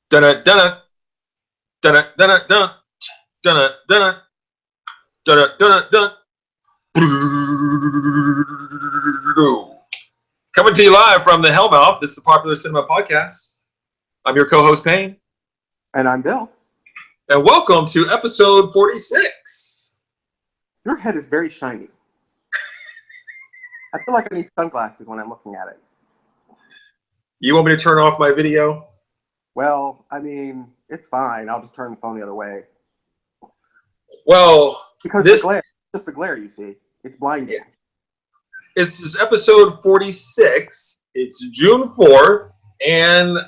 Dunna dunna dunna dunna dunna dunna dunna dunna dunna dunna. Coming to you live from the Hellmouth. It's the Popular Cinema Podcast. I'm your co-host Payne, And I'm Bill. and welcome to episode 46. Your head is very shiny. I feel like I need sunglasses when I'm looking at it. You want me to turn off my video? Well, I mean, it's fine. I'll just turn the phone the other way. Well, Because this the glare, just the glare, you see. It's blinding. This is episode 46. It's June 4th, and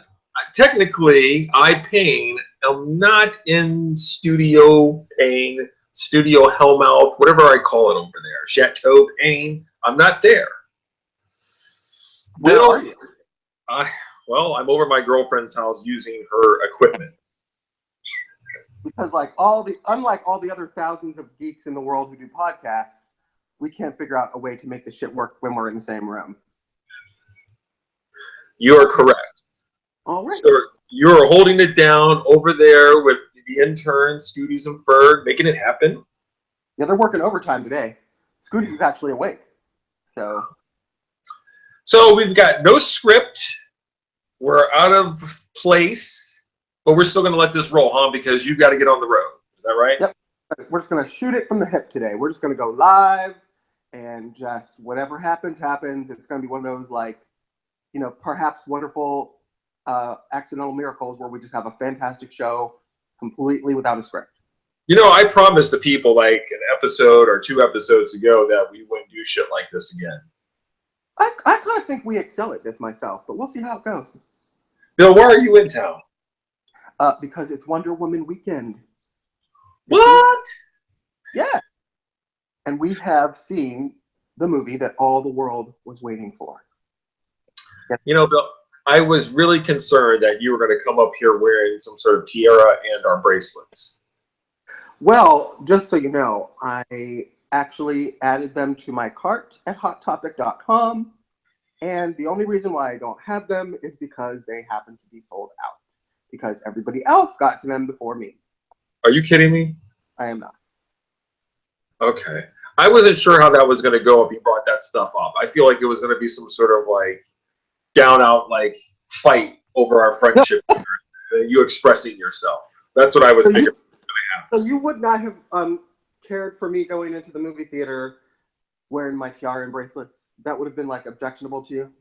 technically, I, Payne, am not in Studio Payne, Studio Hellmouth, whatever I call it over there, Chateau Payne. I'm not there. Where Bill, are you? well, I'm over at my girlfriend's house using her equipment. Because unlike all the other thousands of geeks in the world who do podcasts, we can't figure out a way to make the shit work when we're in the same room. You are correct. All right. So you're holding it down over there with the interns, Scooties and Ferg, making it happen. Yeah, they're working overtime today. Scooties is actually awake. So we've got no script. We're out of place, but we're still going to let this roll, huh? Because you've got to get on the road. Is that right? Yep. We're just going to shoot it from the hip today. We're just going to go live and just whatever happens, happens. It's going to be one of those, like, you know, perhaps wonderful accidental miracles where we just have a fantastic show completely without a script. You know, I promised the people like an episode or 2 episodes ago that we wouldn't do shit like this again. I kind of think we excel at this myself, but we'll see how it goes. Bill, why are you in town? Because it's Wonder Woman weekend. What? Yeah. And we have seen the movie that all the world was waiting for. You know, Bill, I was really concerned that you were going to come up here wearing some sort of tiara and our bracelets. Well, just so you know, I actually added them to my cart at hottopic.com, and the only reason why I don't have them is because they happen to be sold out, because everybody else got to them before me. Are you kidding me? I am not. Okay. I wasn't sure how that was going to go if you brought that stuff up. I feel like it was going to be some sort of like down out like fight over our friendship. You expressing yourself. That's what I was thinking. So you would not have cared for me going into the movie theater wearing my tiara and bracelets? That would have been like objectionable to you?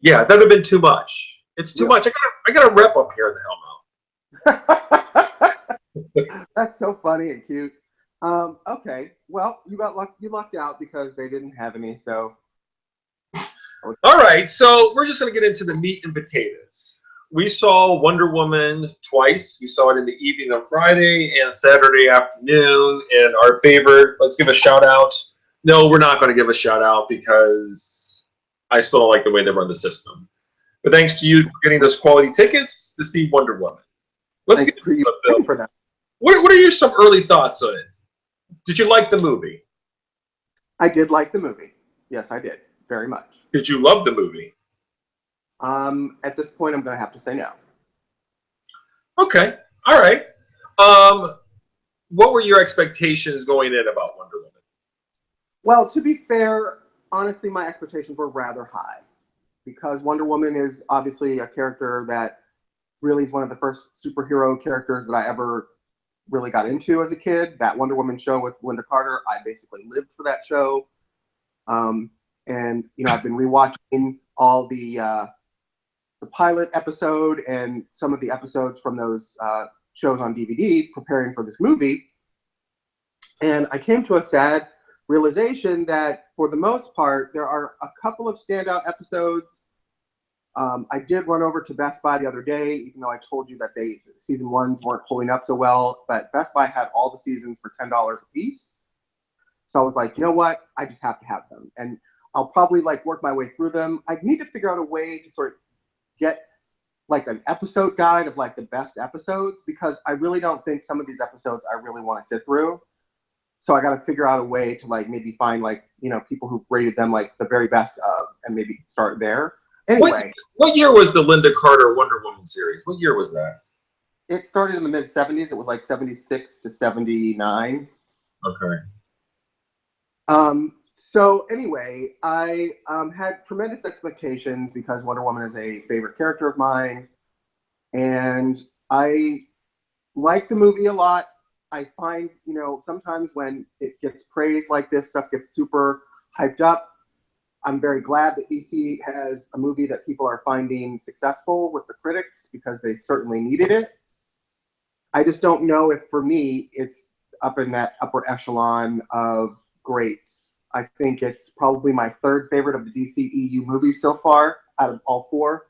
Yeah, that would have been too much. It's too much. I got a rep up here in the Hellmouth. That's so funny and cute. Okay, well, you lucked out because they didn't have any. So, all right. So we're just gonna get into the meat and potatoes. We saw Wonder Woman twice. We saw it in the evening on Friday and Saturday afternoon. And our favorite, let's give a shout out. No, we're not going to give a shout out because I still don't like the way they run the system. But thanks to you for getting us quality tickets to see Wonder Woman. Let's get into it, Bill. For that. What are your some early thoughts on it? Did you like the movie? I did like the movie. Yes, I did. Very much. Did you love the movie? At this point, I'm going to have to say no. Okay. All right. What were your expectations going in about Wonder Woman? Well, to be fair, honestly, my expectations were rather high because Wonder Woman is obviously a character that really is one of the first superhero characters that I ever really got into as a kid. That Wonder Woman show with Linda Carter, I basically lived for that show. And, you know, I've been rewatching all the pilot episode and some of the episodes from those shows on DVD preparing for this movie. And I came to a sad realization that for the most part, there are a couple of standout episodes. I did run over to Best Buy the other day, even though I told you that season 1s weren't holding up so well, but Best Buy had all the seasons for $10 a piece. So I was like, you know what? I just have to have them. And I'll probably like work my way through them. I need to figure out a way to sort of get like an episode guide of like the best episodes, because I really don't think some of these episodes I really want to sit through. So I got to figure out a way to like maybe find like, you know, people who rated them like the very best of and maybe start there. Anyway. What year was the Linda Carter Wonder Woman series? What year was that? it started in the mid 70s. It was like 76 to 79. Okay. So anyway, I had tremendous expectations because Wonder Woman is a favorite character of mine, and I like the movie a lot. I find, sometimes when it gets praised like this, stuff gets super hyped up. I'm very glad that DC has a movie that people are finding successful with the critics because they certainly needed it. I just don't know if, for me, it's up in that upper echelon of greats. I think it's probably my third favorite of the DCEU movies so far out of all four.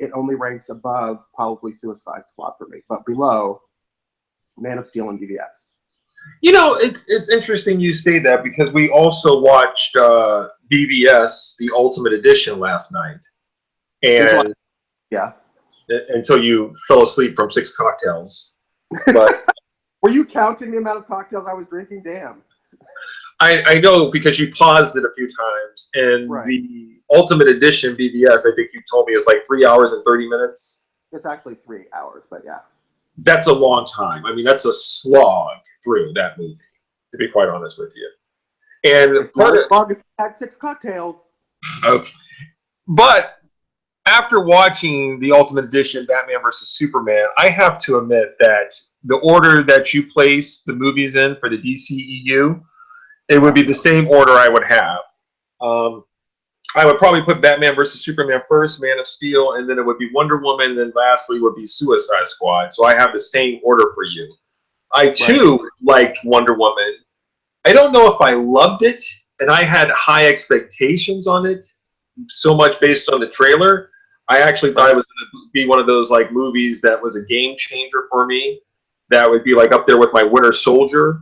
It only ranks above probably Suicide Squad for me, but below Man of Steel and BVS. It's interesting you say that because we also watched BVS, the Ultimate Edition, last night, and yeah, until you fell asleep from 6 cocktails. But were you counting the amount of cocktails I was drinking? Damn. I know because you paused it a few times, and right. The Ultimate Edition BVS, I think you told me, is like 3 hours and 30 minutes. It's actually 3 hours, but yeah. That's a long time. I mean, that's a slog through that movie, to be quite honest with you. And it's part of slog if you had 6 cocktails. Okay, but after watching the Ultimate Edition, Batman vs Superman, I have to admit that the order that you place the movies in for the DCEU, it would be the same order I would have. I would probably put Batman vs Superman first, Man of Steel, and then it would be Wonder Woman, and then lastly would be Suicide Squad. So I have the same order for you. I too liked Wonder Woman. I don't know if I loved it, and I had high expectations on it, so much based on the trailer. I actually thought it was going to be one of those like movies that was a game changer for me. That would be like up there with my Winter Soldier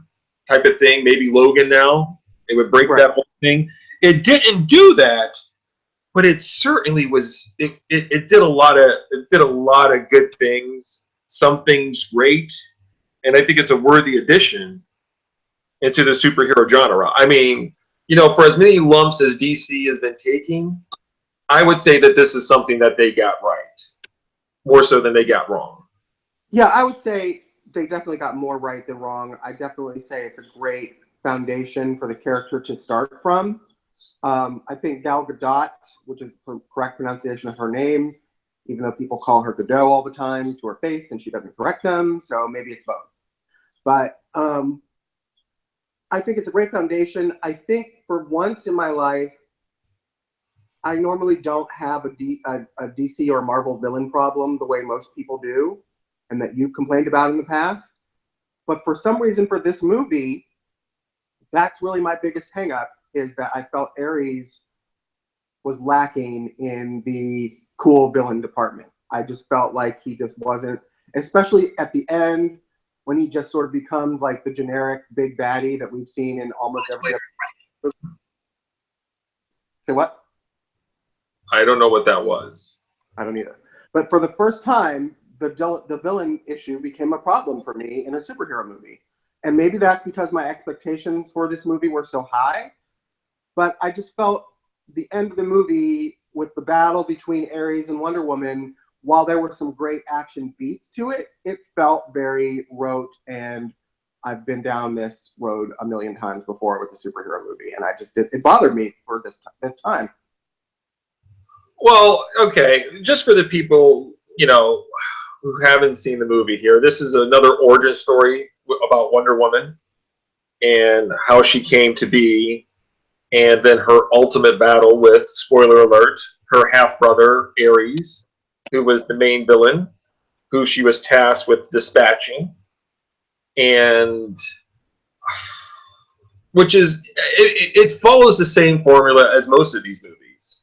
type of thing. Maybe Logan now. It would break that whole thing. It didn't do that, but it certainly was. It did a lot of good things. Some things great, and I think it's a worthy addition into the superhero genre. I mean, for as many lumps as DC has been taking, I would say that this is something that they got right, more so than they got wrong. Yeah, I would say they definitely got more right than wrong. I definitely say it's a great foundation for the character to start from. I think Gal Gadot, which is the correct pronunciation of her name, even though people call her Godot all the time to her face and she doesn't correct them, so maybe it's both. But I think it's a great foundation. I think for once in my life, I normally don't have a DC or Marvel villain problem the way most people do and that you've complained about in the past. But for some reason for this movie, that's really my biggest hang-up, is that I felt Ares was lacking in the cool villain department. I just felt like he just wasn't, especially at the end when he just sort of becomes like the generic big baddie that we've seen in almost every episode. Say what? I don't know what that was. I don't either. But for the first time, the villain issue became a problem for me in a superhero movie. And maybe that's because my expectations for this movie were so high. But I just felt the end of the movie with the battle between Ares and Wonder Woman, while there were some great action beats to it, it felt very rote, and I've been down this road a million times before with a superhero movie, and it bothered me for this time. Well, okay, just for the people, who haven't seen the movie here, this is another origin story about Wonder Woman and how she came to be, and then her ultimate battle with, spoiler alert, her half-brother, Ares, who was the main villain, who she was tasked with dispatching, and which is, it follows the same formula as most of these movies.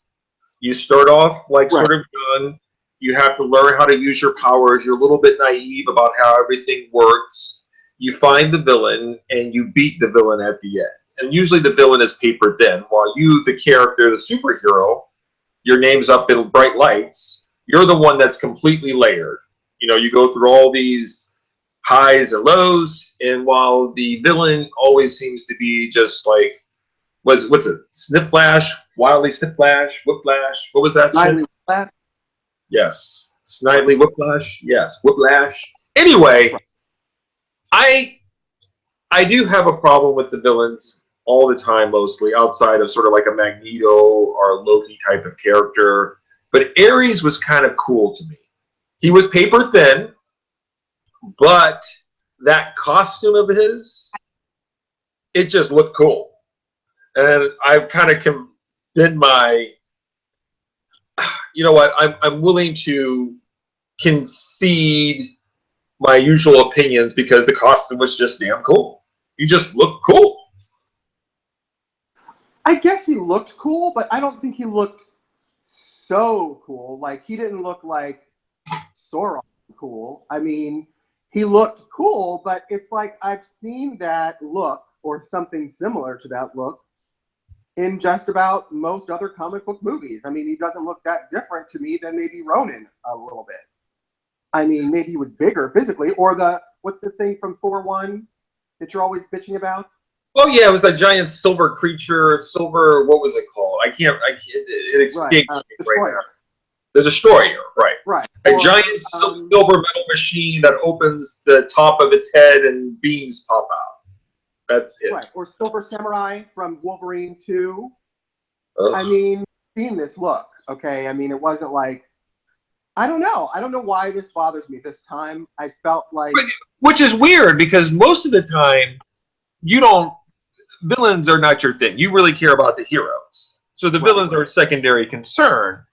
You start off like sort of young, you have to learn how to use your powers, you're a little bit naive about how everything works, you find the villain, and you beat the villain at the end. And usually the villain is paper thin, while you, the character, the superhero, your name's up in bright lights, you're the one that's completely layered. You go through all these highs and lows, and while the villain always seems to be just like, what's it? Snipflash, Wildly Snipflash, Whiplash. What was that? Snidely Whiplash? Yes. Snidely Whiplash. Yes. Whiplash. Anyway, I do have a problem with the villains all the time, mostly outside of sort of like a Magneto or Loki type of character. But Ares was kind of cool to me. He was paper thin, but that costume of his, it just looked cool. And I've kind of been my, you know what, I'm willing to concede my usual opinions because the costume was just damn cool. He just looked cool. I guess he looked cool, but I don't think he looked so cool. Like, he didn't look like Sauron cool. I mean, he looked cool, but it's like I've seen that look or something similar to that look in just about most other comic book movies. I mean, he doesn't look that different to me than maybe Ronan a little bit. I mean, maybe he was bigger physically, or what's the thing from Thor 1 that you're always bitching about? Oh yeah, it was a giant silver creature. Silver, what was it called? It escaped Right, me Destroyer. right now. The Destroyer, right. Right. A Or, giant silver metal machine that opens the top of its head and beams pop out. That's it. Right. Or Silver Samurai from Wolverine 2. Ugh. I mean, seen this look, okay? I mean, it wasn't like, I don't know. I don't know why this bothers me this time. I felt like... Which is weird, because most of the time, villains are not your thing. You really care about the heroes. So the villains are a secondary concern.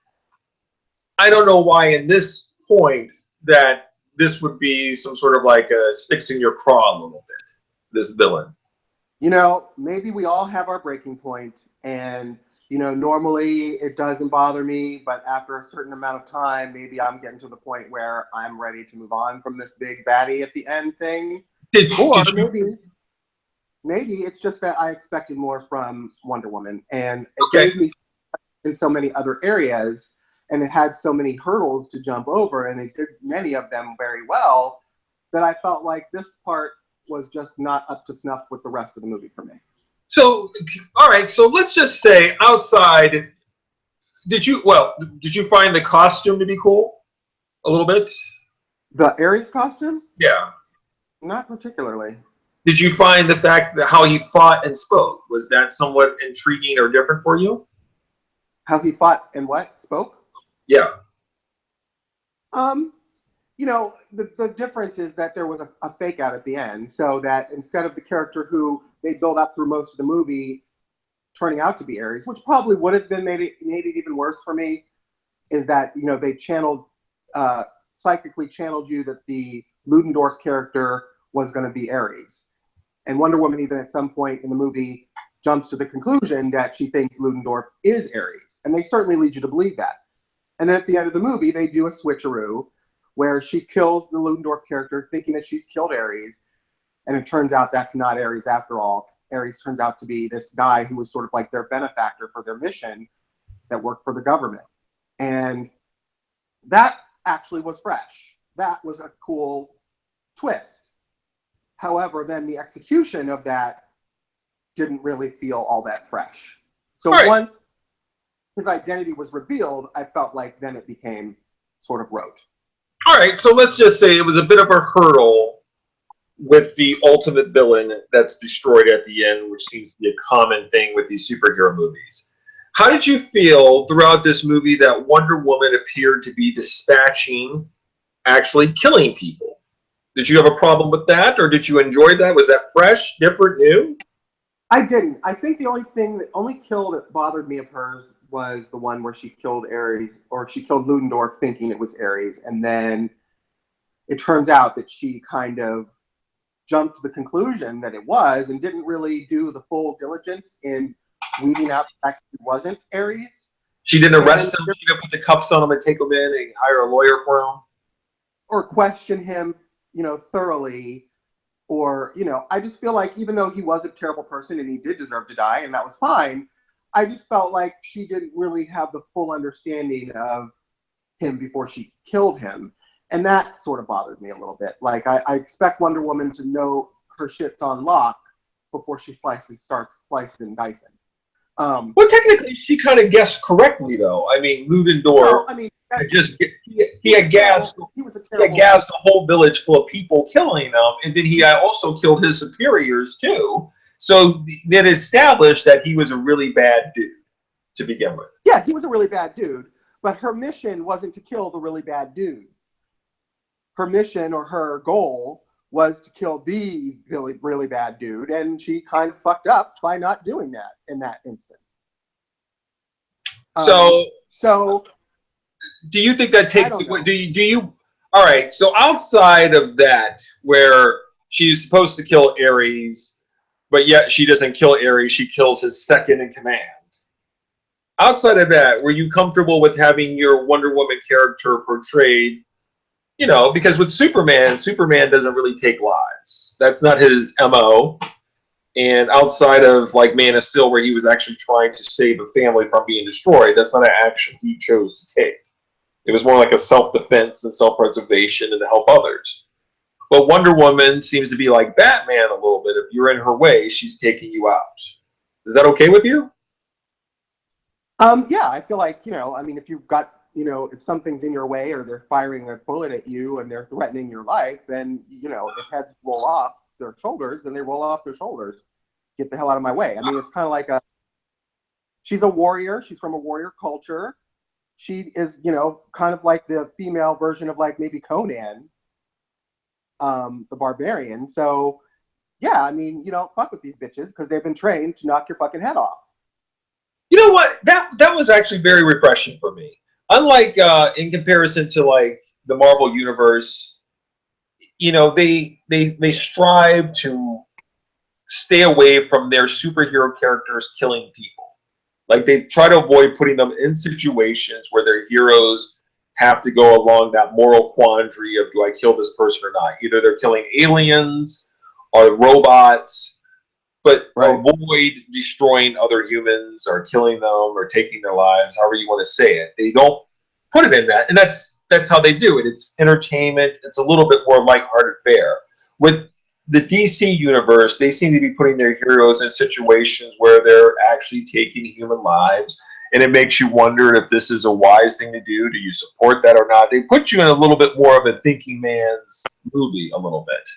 I don't know why in this point that this would be some sort of like a sticks in your craw a little bit, this villain. You know, maybe we all have our breaking point, and you know, normally it doesn't bother me, but after a certain amount of time, maybe I'm getting to the point where I'm ready to move on from this big baddie at the end thing. Maybe it's just that I expected more from Wonder Woman, and it gave me in so many other areas, and it had so many hurdles to jump over, and they did many of them very well, that I felt like this part was just not up to snuff with the rest of the movie for me. So, all right. So let's just say outside, did you find the costume to be cool? A little bit? The Ares costume? Yeah. Not particularly. Did you find the fact that how he fought and spoke, was that somewhat intriguing or different for you? How he fought and what? Spoke? Yeah. You know, the difference is that there was a fake out at the end, so that instead of the character who they build up through most of the movie turning out to be Ares, which probably would have been made it even worse for me, is that, you know, they psychically channeled you that the Ludendorff character was going to be Ares. And Wonder Woman, even at some point in the movie, jumps to the conclusion that she thinks Ludendorff is Ares. And they certainly lead you to believe that. And then at the end of the movie, they do a switcheroo where she kills the Ludendorff character thinking that she's killed Ares. And it turns out that's not Ares after all. Ares turns out to be this guy who was sort of like their benefactor for their mission that worked for the government. And that actually was fresh. That was a cool twist. However, then the execution of that didn't really feel all that fresh. So once his identity was revealed, I felt like then it became sort of rote. All right, so let's just say it was a bit of a hurdle with the ultimate villain that's destroyed at the end, which seems to be a common thing with these superhero movies. How did you feel throughout this movie that Wonder Woman appeared to be dispatching, actually killing people? Did you have a problem with that, or did you enjoy that? Was that fresh, different, new? I didn't. I think the only kill that bothered me of hers was the one where she killed Ares, or she killed Ludendorff thinking it was Ares, and then it turns out that she kind of jumped to the conclusion that it was and didn't really do the full diligence in weeding out the fact that it wasn't Ares. She didn't arrest him, she didn't put the cuffs on him and take him in and hire a lawyer for him? Or question him, you know, thoroughly. Or, you know, I just feel like even though he was a terrible person and he did deserve to die, and that was fine, I just felt like she didn't really have the full understanding of him before she killed him. And that sort of bothered me a little bit. Like, I expect Wonder Woman to know her shit's on lock before she starts slicing and dicing. Well, technically, she kind of guessed correctly, though. I mean, Ludendorff. No, I mean, he had gassed. He was a He had terrible. gassed a whole village full of people, killing them, and then he had also killed his superiors too. So that established that he was a really bad dude to begin with. Yeah, he was a really bad dude, but her mission wasn't to kill the really bad dudes. Her mission or her goal was to kill the really, really bad dude, and she kind of fucked up by not doing that in that instant. So do you think that takes? Do you? All right. So outside of that, where she's supposed to kill Ares, but yet she doesn't kill Ares, she kills his second in command. Outside of that, were you comfortable with having your Wonder Woman character portrayed? You know, because with Superman, Superman doesn't really take lives. That's not his MO. And outside of like Man of Steel, where he was actually trying to save a family from being destroyed, that's not an action he chose to take. It was more like a self-defense and self-preservation and to help others. But Wonder Woman seems to be like Batman a little bit. If you're in her way, she's taking you out. Is that okay with you? Yeah, I feel like, I mean, if you've got, if something's in your way or they're firing a bullet at you and they're threatening your life, then, if heads roll off their shoulders, then they roll off their shoulders. Get the hell out of my way. I mean, it's kind of like she's a warrior. She's from a warrior culture. She is, kind of like the female version of like maybe Conan, the barbarian. So, yeah, I mean, you don't fuck with these bitches because they've been trained to knock your fucking head off. You know what? That was actually very refreshing for me. Unlike in comparison to like the Marvel universe, they strive to stay away from their superhero characters killing people. Like they try to avoid putting them in situations where their heroes have to go along that moral quandary of do I kill this person or not? Either they're killing aliens or robots, but avoid destroying other humans or killing them or taking their lives, however you want to say it. They don't put it in that, and that's how they do it. It's entertainment. It's a little bit more lighthearted fare. With the DC universe, they seem to be putting their heroes in situations where they're actually taking human lives, and it makes you wonder if this is a wise thing to do. Do you support that or not? They put you in a little bit more of a thinking man's movie, a little bit.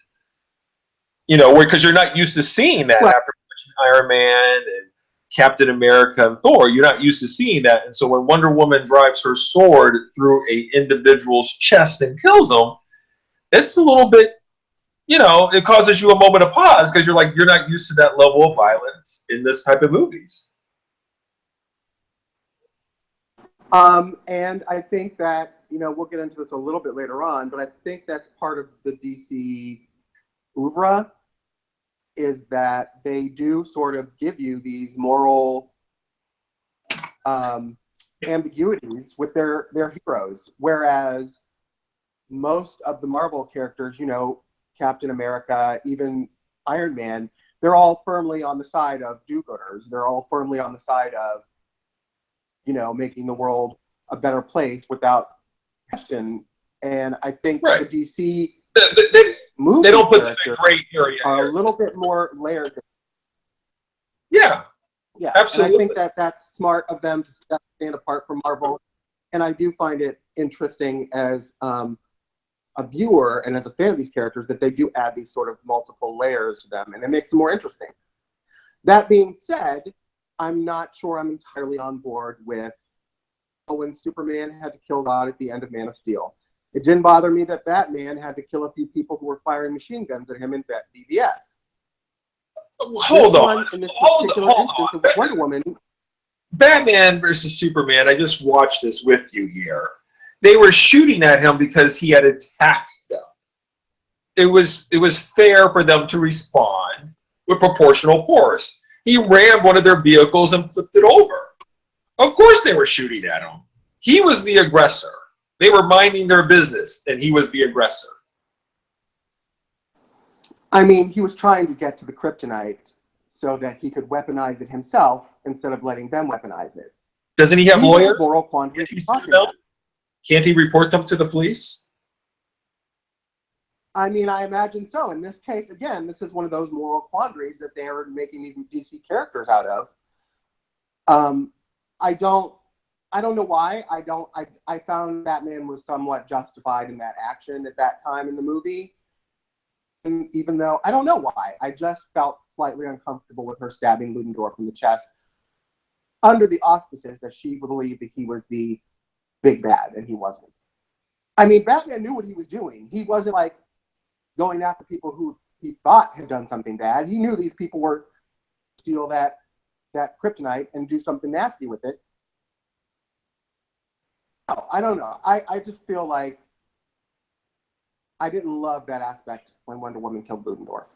Because you're not used to seeing that after watching Iron Man and Captain America and Thor. You're not used to seeing that. And so when Wonder Woman drives her sword through a individual's chest and kills him, it's a little bit, it causes you a moment of pause because you're not used to that level of violence in this type of movies. And I think that, we'll get into this a little bit later on, but I think that's part of the DC oeuvre is that they do sort of give you these moral ambiguities with their heroes, whereas most of the Marvel characters, Captain America, even Iron Man, they're all firmly on the side of do-gooders. They're all firmly on the side of, making the world a better place without question. And I think the DC movies they don't put them in a gray area are a little bit more layered. Yeah, absolutely. And I think that that's smart of them to stand apart from Marvel. And I do find it interesting as a viewer and as a fan of these characters that they do add these sort of multiple layers to them, and it makes them more interesting. That being said, I'm not sure I'm entirely on board with when Superman had to kill God at the end of Man of Steel. It didn't bother me that Batman had to kill a few people who were firing machine guns at him in BVS. Hold on. In this particular instance of Wonder Woman, Batman versus Superman, I just watched this with you here. They were shooting at him because he had attacked them. It was fair for them to respond with proportional force. He rammed one of their vehicles and flipped it over. Of course they were shooting at him. He was the aggressor. They were minding their business, and he was the aggressor. I mean, he was trying to get to the kryptonite so that he could weaponize it himself instead of letting them weaponize it. Doesn't he have lawyers? Moral quandary. Can't he report them to the police? I mean, I imagine so. In this case, again, this is one of those moral quandaries that they are making these DC characters out of. I don't I don't know why. I found Batman was somewhat justified in that action at that time in the movie. And even though I don't know why, I just felt slightly uncomfortable with her stabbing Ludendorff in the chest under the auspices that she believed that he was the big bad, and he wasn't. I mean, Batman knew what he was doing. He wasn't like going after people who he thought had done something bad. He knew these people were steal that kryptonite and do something nasty with it. Oh, I don't know. I just feel like I didn't love that aspect when Wonder Woman killed Ludendorff.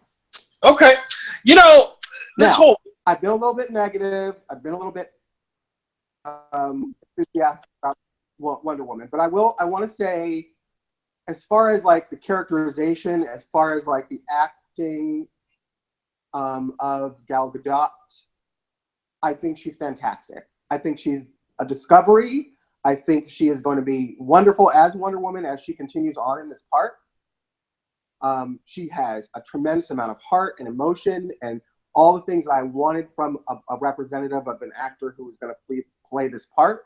Okay. You know, this Now, whole I've been a little bit negative. I've been a little bit enthusiastic about Wonder Woman, but I want to say, as far as like the characterization, as far as like the acting of Gal Gadot, I think she's fantastic. I think she's a discovery. I think she is going to be wonderful as Wonder Woman as she continues on in this part. She has a tremendous amount of heart and emotion and all the things I wanted from a representative of an actor who was going to play this part.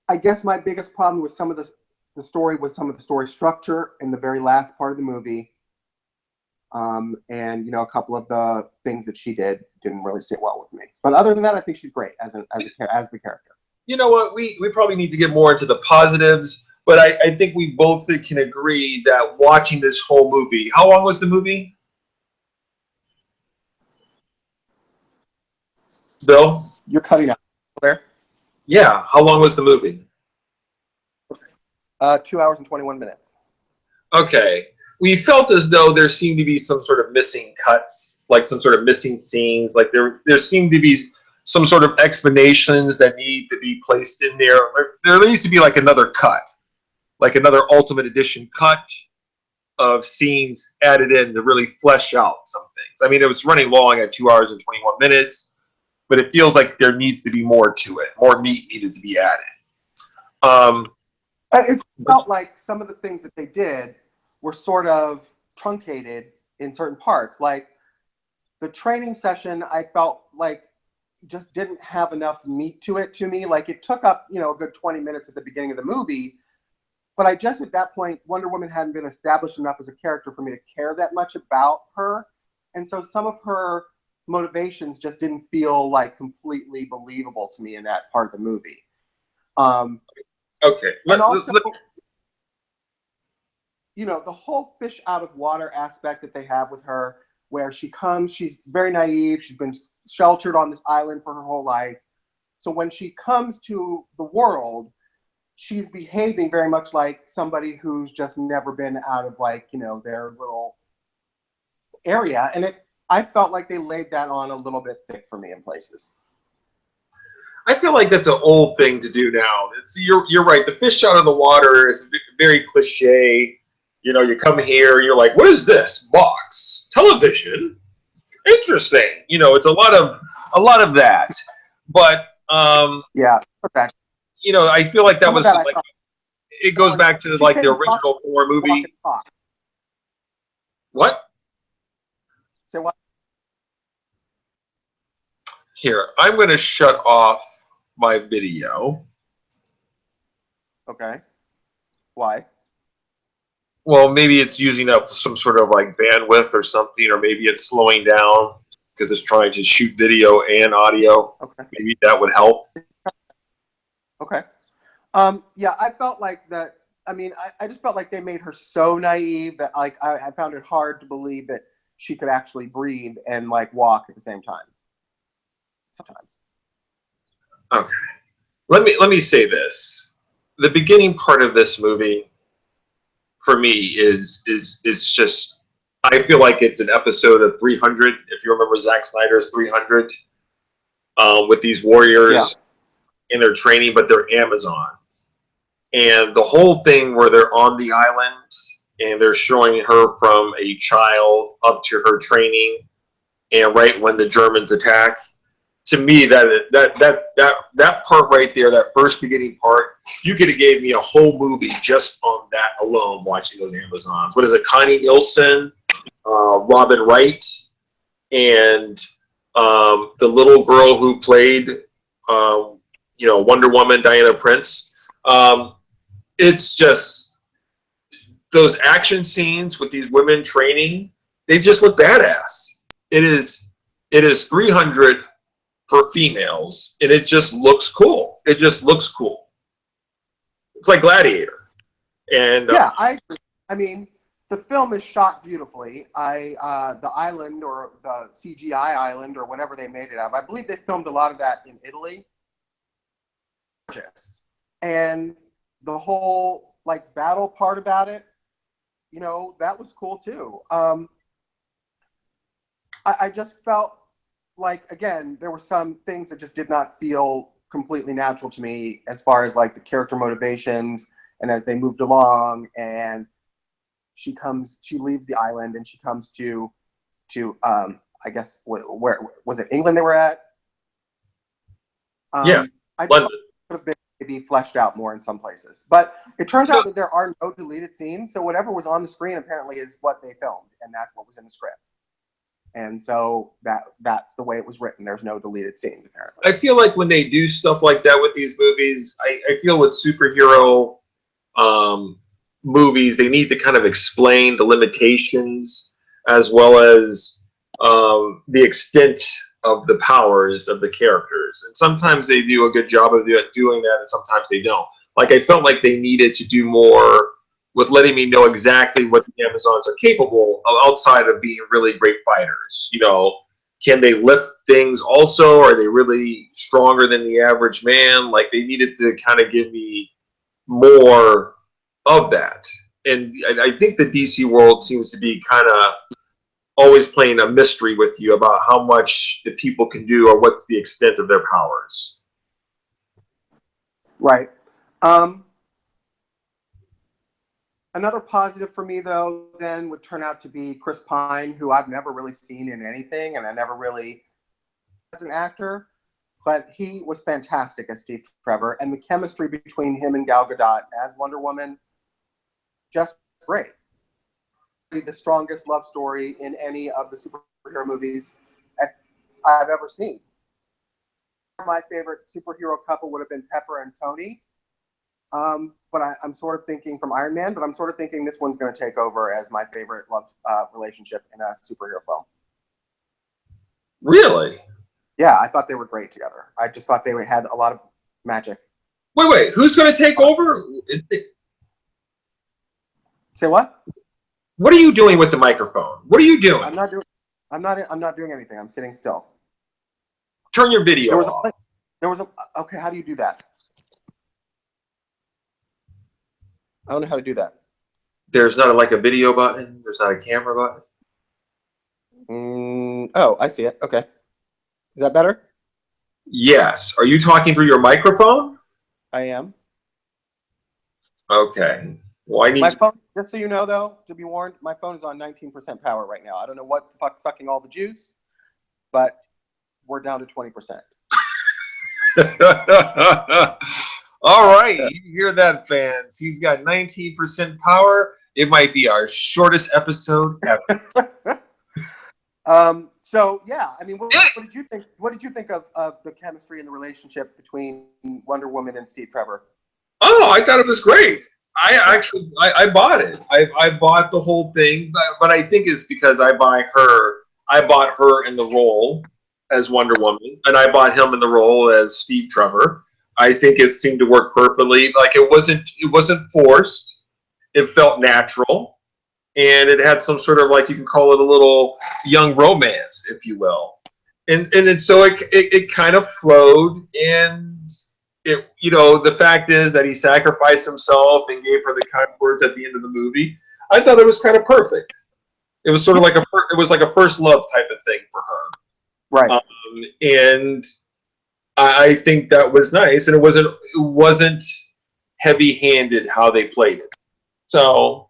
I guess my biggest problem with some of the story was some of the story structure in the very last part of the movie. And, you know, a couple of the things that she did didn't really sit well with me. But other than that, I think she's great as the character. You know what? We probably need to get more into the positives, but I think we both can agree that watching this whole movie, how long was the movie? Bill? You're cutting out there. Yeah, how long was the movie? 2 hours and 21 minutes. Okay. We felt as though there seemed to be some sort of missing cuts, like some sort of missing scenes, like there seemed to be some sort of explanations that need to be placed in there. There needs to be like another cut, like another Ultimate Edition cut of scenes added in to really flesh out some things. I mean, it was running long at 2 hours and 21 minutes, but it feels like there needs to be more to it. More meat needed to be added. It felt like some of the things that they did were sort of truncated in certain parts. Like the training session, I felt like just didn't have enough meat to it to me. Like it took up, you know, a good 20 minutes at the beginning of the movie. But I just, at that point, Wonder Woman hadn't been established enough as a character for me to care that much about her. And so some of her motivations just didn't feel like completely believable to me in that part of the movie. Okay. And also, you know, the whole fish out of water aspect that they have with her, where she comes, she's very naive, she's been sheltered on this island for her whole life. So when she comes to the world, she's behaving very much like somebody who's just never been out of, like, you know, their little area. And I felt like they laid that on a little bit thick for me in places. I feel like that's an old thing to do now. You're right. The fish out of the water is very cliche. You know, you come here, you're like, what is this box? Television? Interesting. You know, it's a lot of that. But yeah, okay. You know, I feel like that was like it goes back to like the original Thor movie. What? Say what? Here, I'm going to shut off my video. Okay. Why? Well, maybe it's using up some sort of like bandwidth or something, or maybe it's slowing down because it's trying to shoot video and audio. Okay. Maybe that would help. Okay. Yeah, I felt like that. I mean, I just felt like they made her so naive that like I found it hard to believe that she could actually breathe and like walk at the same time. Sometimes. Okay. Let me say this. The beginning part of this movie for me is just, I feel like it's an episode of 300, if you remember Zack Snyder's 300, with these warriors in their training, but they're Amazons. And the whole thing where they're on the island and they're showing her from a child up to her training, and right when the Germans attack, to me, that part right there, that first beginning part, you could have gave me a whole movie just on that alone, watching those Amazons. What is it? Connie Nielsen, Robin Wright, and the little girl who played, Wonder Woman, Diana Prince. It's just those action scenes with these women training, they just look badass. It is 300 for females, and it just looks cool. It just looks cool. It's like Gladiator. And yeah, I agree. I mean, the film is shot beautifully. The island, or the CGI island, or whatever they made it out of, I believe they filmed a lot of that in Italy. And the whole like battle part about it, that was cool too. I just felt like, again, there were some things that just did not feel completely natural to me, as far as like the character motivations, and as they moved along, and she leaves the island, and she comes to I guess, where was it, England they were at? yeah, I just London. could have been maybe fleshed out more in some places, but it turns out that there are no deleted scenes. So whatever was on the screen apparently is what they filmed, and that's what was in the script. And so that's the way it was written. There's no deleted scenes apparently. I feel like when they do stuff like that with these movies, I feel with superhero movies, they need to kind of explain the limitations, as well as the extent of the powers of the characters. And sometimes they do a good job of doing that, and sometimes they don't. Like, I felt like they needed to do more with letting me know exactly what the Amazons are capable of, outside of being really great fighters. Can they lift things also? Are they really stronger than the average man? Like, they needed to kind of give me more of that. And I think the DC world seems to be kind of always playing a mystery with you about how much the people can do, or what's the extent of their powers. Right. Another positive for me, though, then would turn out to be Chris Pine, who I've never really seen in anything, and I never really as an actor, but he was fantastic as Steve Trevor, and the chemistry between him and Gal Gadot as Wonder Woman, just great. The strongest love story in any of the superhero movies I've ever seen. My favorite superhero couple would have been Pepper and Tony. But I'm sort of thinking from Iron Man, but I'm sort of thinking this one's going to take over as my favorite love relationship in a superhero film. Really? Yeah, I thought they were great together. I just thought they had a lot of magic. Wait, who's going to take over? Say what? What are you doing with the microphone? What are you doing? I'm not doing anything. I'm sitting still. Turn your video off. Okay, how do you do that? I don't know how to do that. There's not a video button. There's not a camera button. Oh, I see it. Okay. Is that better? Yes. Are you talking through your microphone? I am. Okay. Well, I need my phone, just so you know, though, to be warned, my phone is on 19% power right now. I don't know what the fuck's sucking all the juice, but we're down to 20%. All right, you hear that, fans? He's got 19% power. It might be our shortest episode ever. So yeah, I mean, what did you think? What did you think of the chemistry and the relationship between Wonder Woman and Steve Trevor? Oh, I thought it was great. I bought it. I bought the whole thing, but I think it's because I bought her in the role as Wonder Woman, and I bought him in the role as Steve Trevor. I think it seemed to work perfectly. Like, it wasn't forced. It felt natural, and it had some sort of, like, you can call it a little young romance, if you will. And so it kind of flowed, and the fact is that he sacrificed himself and gave her the kind words at the end of the movie. I thought it was kind of perfect. It was sort of like a first love type of thing for her. Right. And I think that was nice, and it wasn't heavy-handed how they played it. So,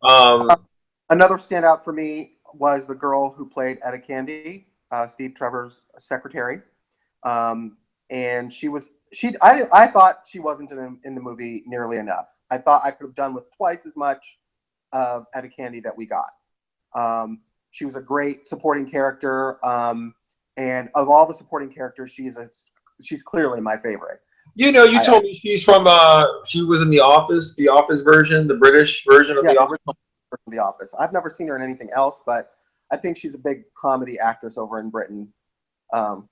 another standout for me was the girl who played Etta Candy, Steve Trevor's secretary, and I thought she wasn't in the movie nearly enough. I thought I could have done with twice as much of Etta Candy that we got. She was a great supporting character. And of all the supporting characters, she's a she's clearly my favorite. You know, you told me she's from she was in the Office version, the British version of Yeah, the the Office. original version of The Office. I've never seen her in anything else, but I think she's a big comedy actress over in Britain. Um,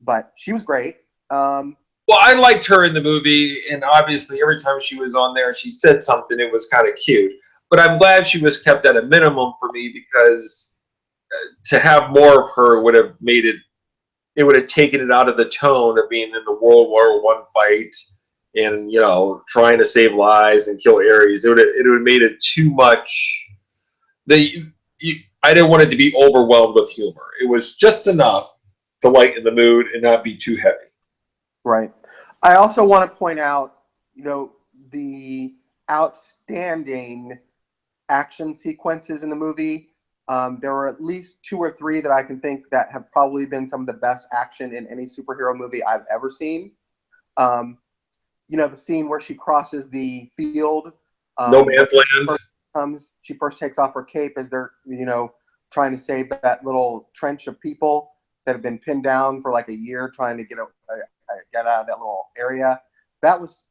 but she was great. Well, I liked her in the movie, and obviously every time she was on there, she said something. It was kind of cute. But I'm glad she was kept at a minimum for me because to have more of her would have made it. It would have taken it out of the tone of being in the World War I fight and trying to save lives and kill Ares. It would have made it too much. I didn't want it to be overwhelmed with humor. It was just enough to lighten the mood and not be too heavy. Right. I also want to point out, the outstanding action sequences in the movie. There were at least 2 or 3 that I can think that have probably been some of the best action in any superhero movie I've ever seen. The scene where she crosses the field. No Man's Land. She first takes off her cape as they're, trying to save that little trench of people that have been pinned down for like a year trying to get out of that little area. That was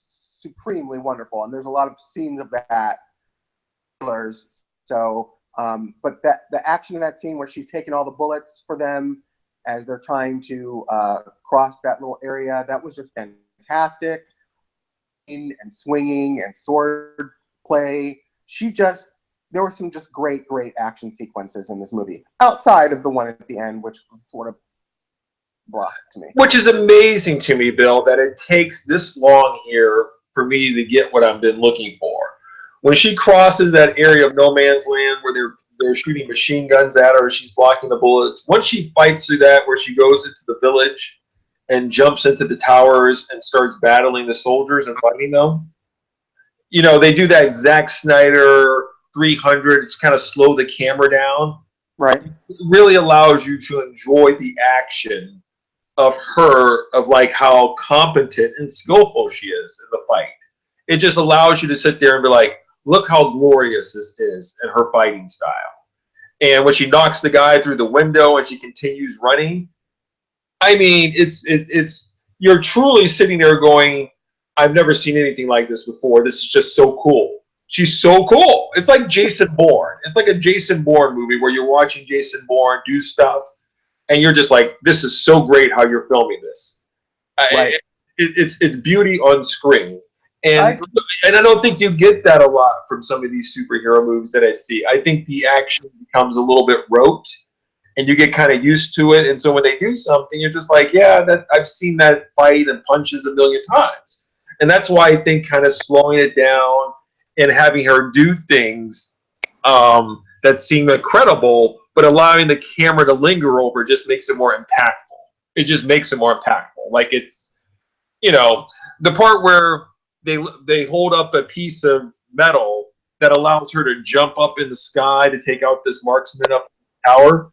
supremely wonderful, and there's a lot of scenes of that. So, but the action in that scene where she's taking all the bullets for them as they're trying to cross that little area, that was just fantastic. And swinging and sword play. There were some just great action sequences in this movie, outside of the one at the end, which was sort of blah to me. Which is amazing to me, Bill, that it takes this long here for me to get what I've been looking for. When she crosses that area of no man's land where they're shooting machine guns at her, she's blocking the bullets. Once she fights through that, where she goes into the village and jumps into the towers and starts battling the soldiers and fighting them, they do that Zack Snyder 300. It's kind of slow the camera down. Right. It really allows you to enjoy the action of her, of like how competent and skillful she is in the fight. It just allows you to sit there and be like, look how glorious this is in her fighting style. And when she knocks the guy through the window and she continues running, I mean, it's you're truly sitting there going, I've never seen anything like this before. This is just so cool. She's so cool. It's like Jason Bourne. It's like a Jason Bourne movie where you're watching Jason Bourne do stuff, and you're just like, this is so great how you're filming this. Right. It's beauty on screen. And I don't think you get that a lot from some of these superhero movies that I see. I think the action becomes a little bit rote, and you get kind of used to it. And so when they do something, you're just like, yeah, I've seen that fight and punches a million times. And that's why I think kind of slowing it down and having her do things that seem incredible, but allowing the camera to linger over just makes it more impactful. It just makes it more impactful. Like it's, the part where they hold up a piece of metal that allows her to jump up in the sky to take out this marksman up the tower.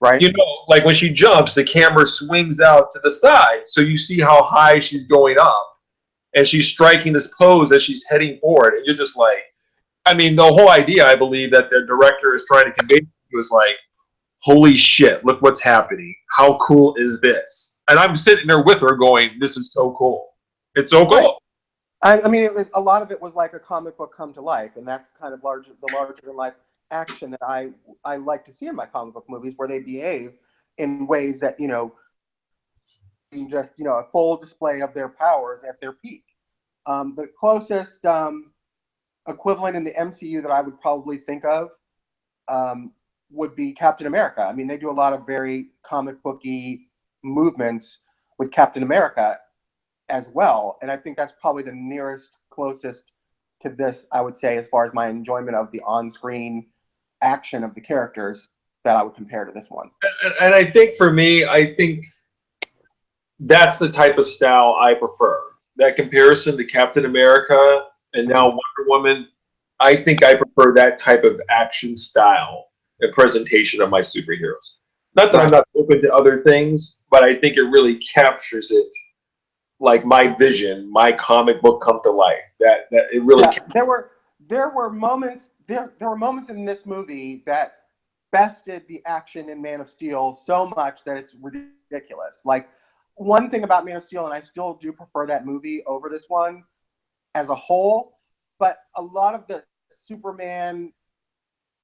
Right. Like when she jumps, the camera swings out to the side. So you see how high she's going up. And she's striking this pose as she's heading forward. And you're just like, I mean, the whole idea, I believe, that the director is trying to convey was like, holy shit, look what's happening. How cool is this? And I'm sitting there with her going, this is so cool. It's so cool. Right. I mean, a lot of it was like a comic book come to life. And that's kind of the larger than life action that I like to see in my comic book movies, where they behave in ways that, just a full display of their powers at their peak. The closest equivalent in the MCU that I would probably think of would be Captain America. I mean, they do a lot of very comic booky movements with Captain America as well, and I think that's probably the closest to this, I would say, as far as my enjoyment of the on-screen action of the characters, that I would compare to this one. And I think for me, that's the type of style I prefer. That comparison to Captain America and now Wonder Woman, I think I prefer that type of action style and presentation of my superheroes. Not that I'm not open to other things, but I think it really captures it, like my vision, my comic book come to life. That it really. Yeah, there were moments in this movie that bested the action in Man of Steel so much that it's ridiculous. Like, one thing about Man of Steel, and I still do prefer that movie over this one as a whole, but a lot of the Superman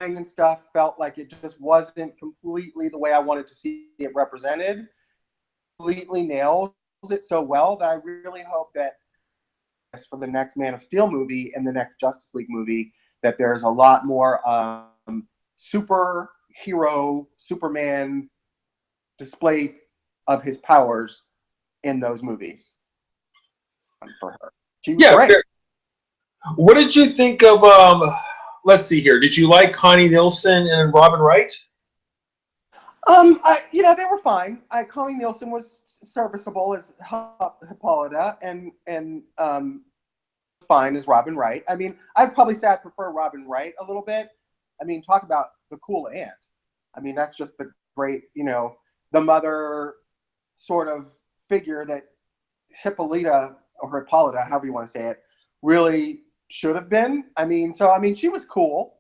and stuff felt like it just wasn't completely the way I wanted to see it represented. Completely nails it so well that I really hope that for the next Man of Steel movie and the next Justice League movie, that there's a lot more superhero Superman display of his powers in those movies for her. She was Yeah. great. What did you think of? Let's see here. Did you like Connie Nielsen and Robin Wright? They were fine. Connie Nielsen was serviceable as Hippolyta, and fine as Robin Wright. I mean, I'd probably say I prefer Robin Wright a little bit. I mean, talk about the cool aunt. I mean, that's just the great, the mother sort of figure that Hippolyta or Hippolyta, however you want to say it, really should have been. I mean, she was cool.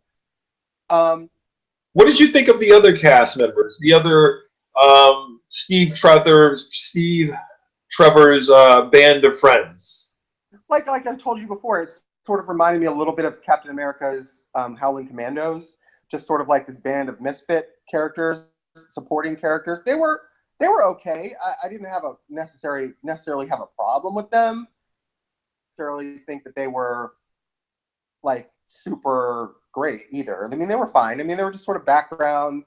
What did you think of the other cast members? The other Steve Trevor's band of friends. Like I told you before, it's sort of reminded me a little bit of Captain America's Howling Commandos, just sort of like this band of misfit characters, supporting characters. They were okay. I didn't have necessarily have a problem with them. Necessarily think that they were like super great either. I mean, they were fine. I mean, they were just sort of background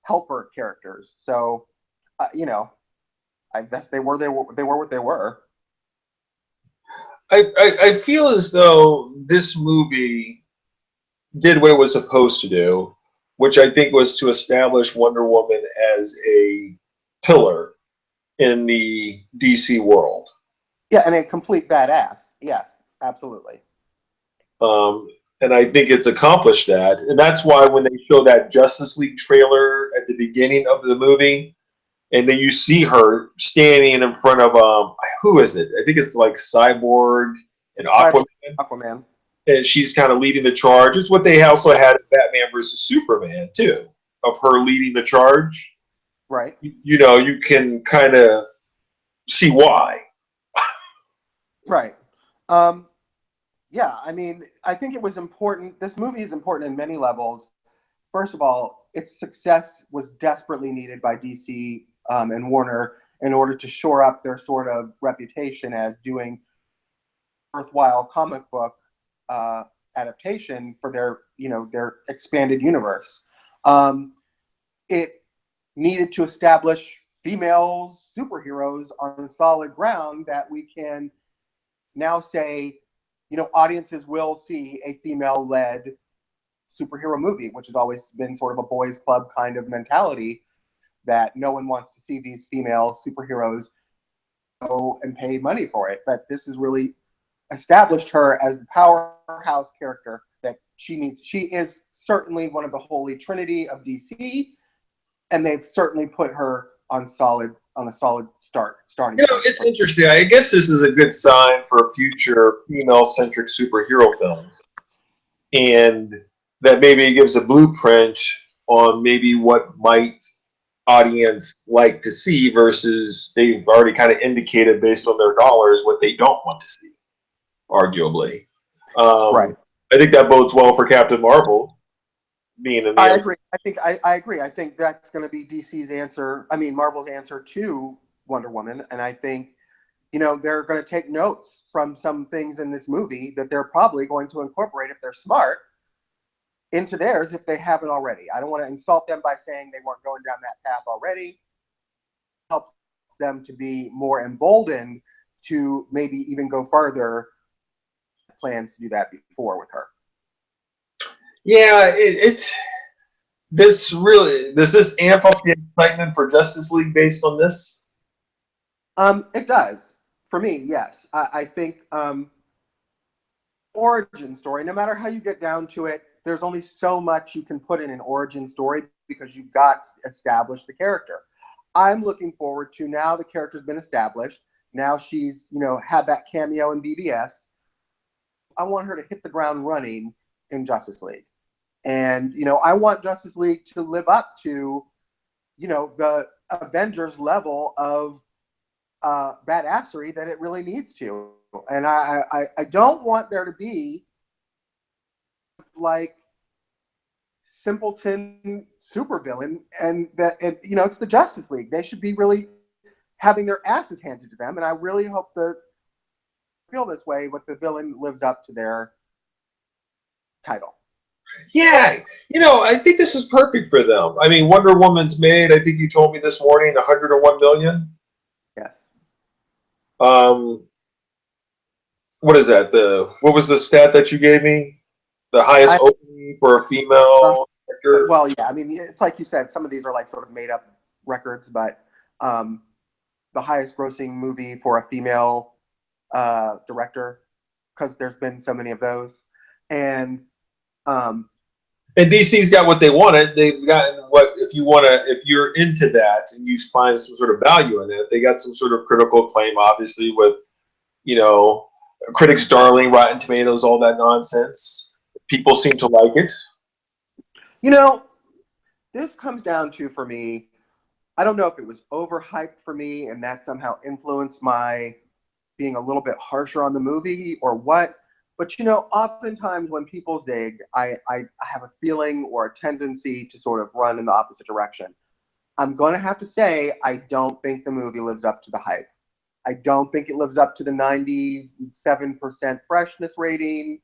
helper characters. So, I guess they were what they were. I feel as though this movie did what it was supposed to do, which I think was to establish Wonder Woman as a pillar in the DC world. Yeah, and a complete badass. Yes, absolutely. And I think it's accomplished that. And that's why when they show that Justice League trailer at the beginning of the movie, and then you see her standing in front of who is it? I think it's like Cyborg and Aquaman. And she's kind of leading the charge. It's what they also had in Batman versus Superman too, of her leading the charge. Right. You can kind of see why. Right. Yeah, I mean, I think it was important. This movie is important in many levels. First of all, its success was desperately needed by DC and Warner in order to shore up their sort of reputation as doing worthwhile comic book adaptation for their expanded universe. It needed to establish female superheroes on solid ground that we can now say, audiences will see a female-led superhero movie, which has always been sort of a boys' club kind of mentality, that no one wants to see these female superheroes go and pay money for it. But this has really established her as the powerhouse character that she needs. She is certainly one of the holy trinity of DC, and they've certainly put her on a solid starting. It's interesting. I guess this is a good sign for future female-centric superhero films, and that maybe it gives a blueprint on maybe what might audience like to see versus they've already kind of indicated based on their dollars what they don't want to see, arguably. Right. I think that bodes well for Captain Marvel. I agree. I agree. I think that's going to be DC's answer. I mean, Marvel's answer to Wonder Woman, and I think they're going to take notes from some things in this movie that they're probably going to incorporate if they're smart into theirs if they haven't already. I don't want to insult them by saying they weren't going down that path already. Help them to be more emboldened to maybe even go further. Plans to do that before with her. Yeah, it's this really. Does this amp up the excitement for Justice League based on this? It does. For me, yes. I think origin story, no matter how you get down to it, there's only so much you can put in an origin story because you've got to establish the character. I'm looking forward to, now the character's been established. Now she's, had that cameo in BVS. I want her to hit the ground running in Justice League. And, I want Justice League to live up to, the Avengers level of badassery that it really needs to. And I don't want there to be like simpleton supervillain, and that, and you know, it's the Justice League. They should be really having their asses handed to them, and I really hope the feel this way, but the villain lives up to their title. Yeah, you know, I think this is perfect for them. I mean, Wonder Woman's made, I think you told me this morning, 101 million. Yes. What is that? What was the stat that you gave me? The highest opening for a female actor? Well, yeah, I mean, it's like you said, some of these are like sort of made up records, but the highest grossing movie for a female director, because there's been so many of those. And DC's got what they wanted. They've gotten what, if you're into that and you find some sort of value in it, they got some sort of critical acclaim, obviously, with, you know, critics' darling, Rotten Tomatoes, all that nonsense. People seem to like it. You know, this comes down to, for me, I don't know if it was overhyped for me and that somehow influenced my being a little bit harsher on the movie or what. But, you know, oftentimes when people zig, I have a feeling or a tendency to sort of run in the opposite direction. I'm going to have to say, I don't think the movie lives up to the hype. I don't think it lives up to the 97% freshness rating,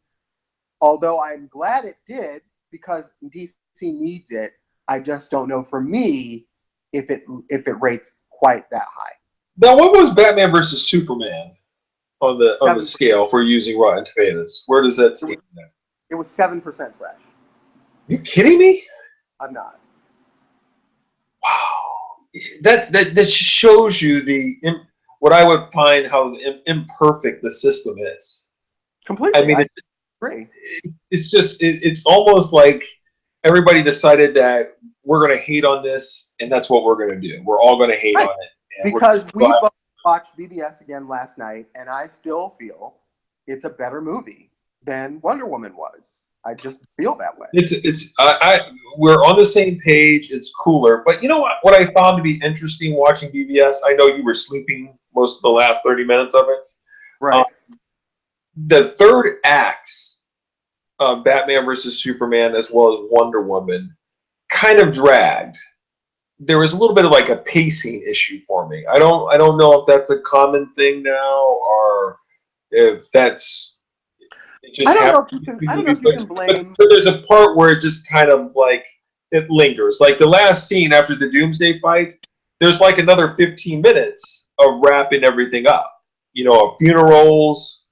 although I'm glad it did because DC needs it. I just don't know, for me, if it rates quite that high. Now, what was Batman versus Superman on the scale for using Rotten Tomatoes? Where does that stand? It was 7% fresh. Are you kidding me? I'm not. Wow, that shows you what I would find how imperfect the system is. Completely. I mean, I agree. It's almost like everybody decided that we're going to hate on this, and that's what we're going to do. We're all going to hate on it. Because we both watched BVS again last night, and I still feel it's a better movie than Wonder Woman was. I just feel that way. We're on the same page. It's cooler, but you know what I found to be interesting watching BVS. I know you were sleeping most of the last 30 minutes of it. Right. The third acts of Batman versus Superman, as well as Wonder Woman, kind of dragged. There was a little bit of like a pacing issue for me. I don't know if that's a common thing now or if that's. I don't know if you can blame. But there's a part where it just kind of like it lingers. Like the last scene after the Doomsday fight, there's like another 15 minutes of wrapping everything up. You know, funerals,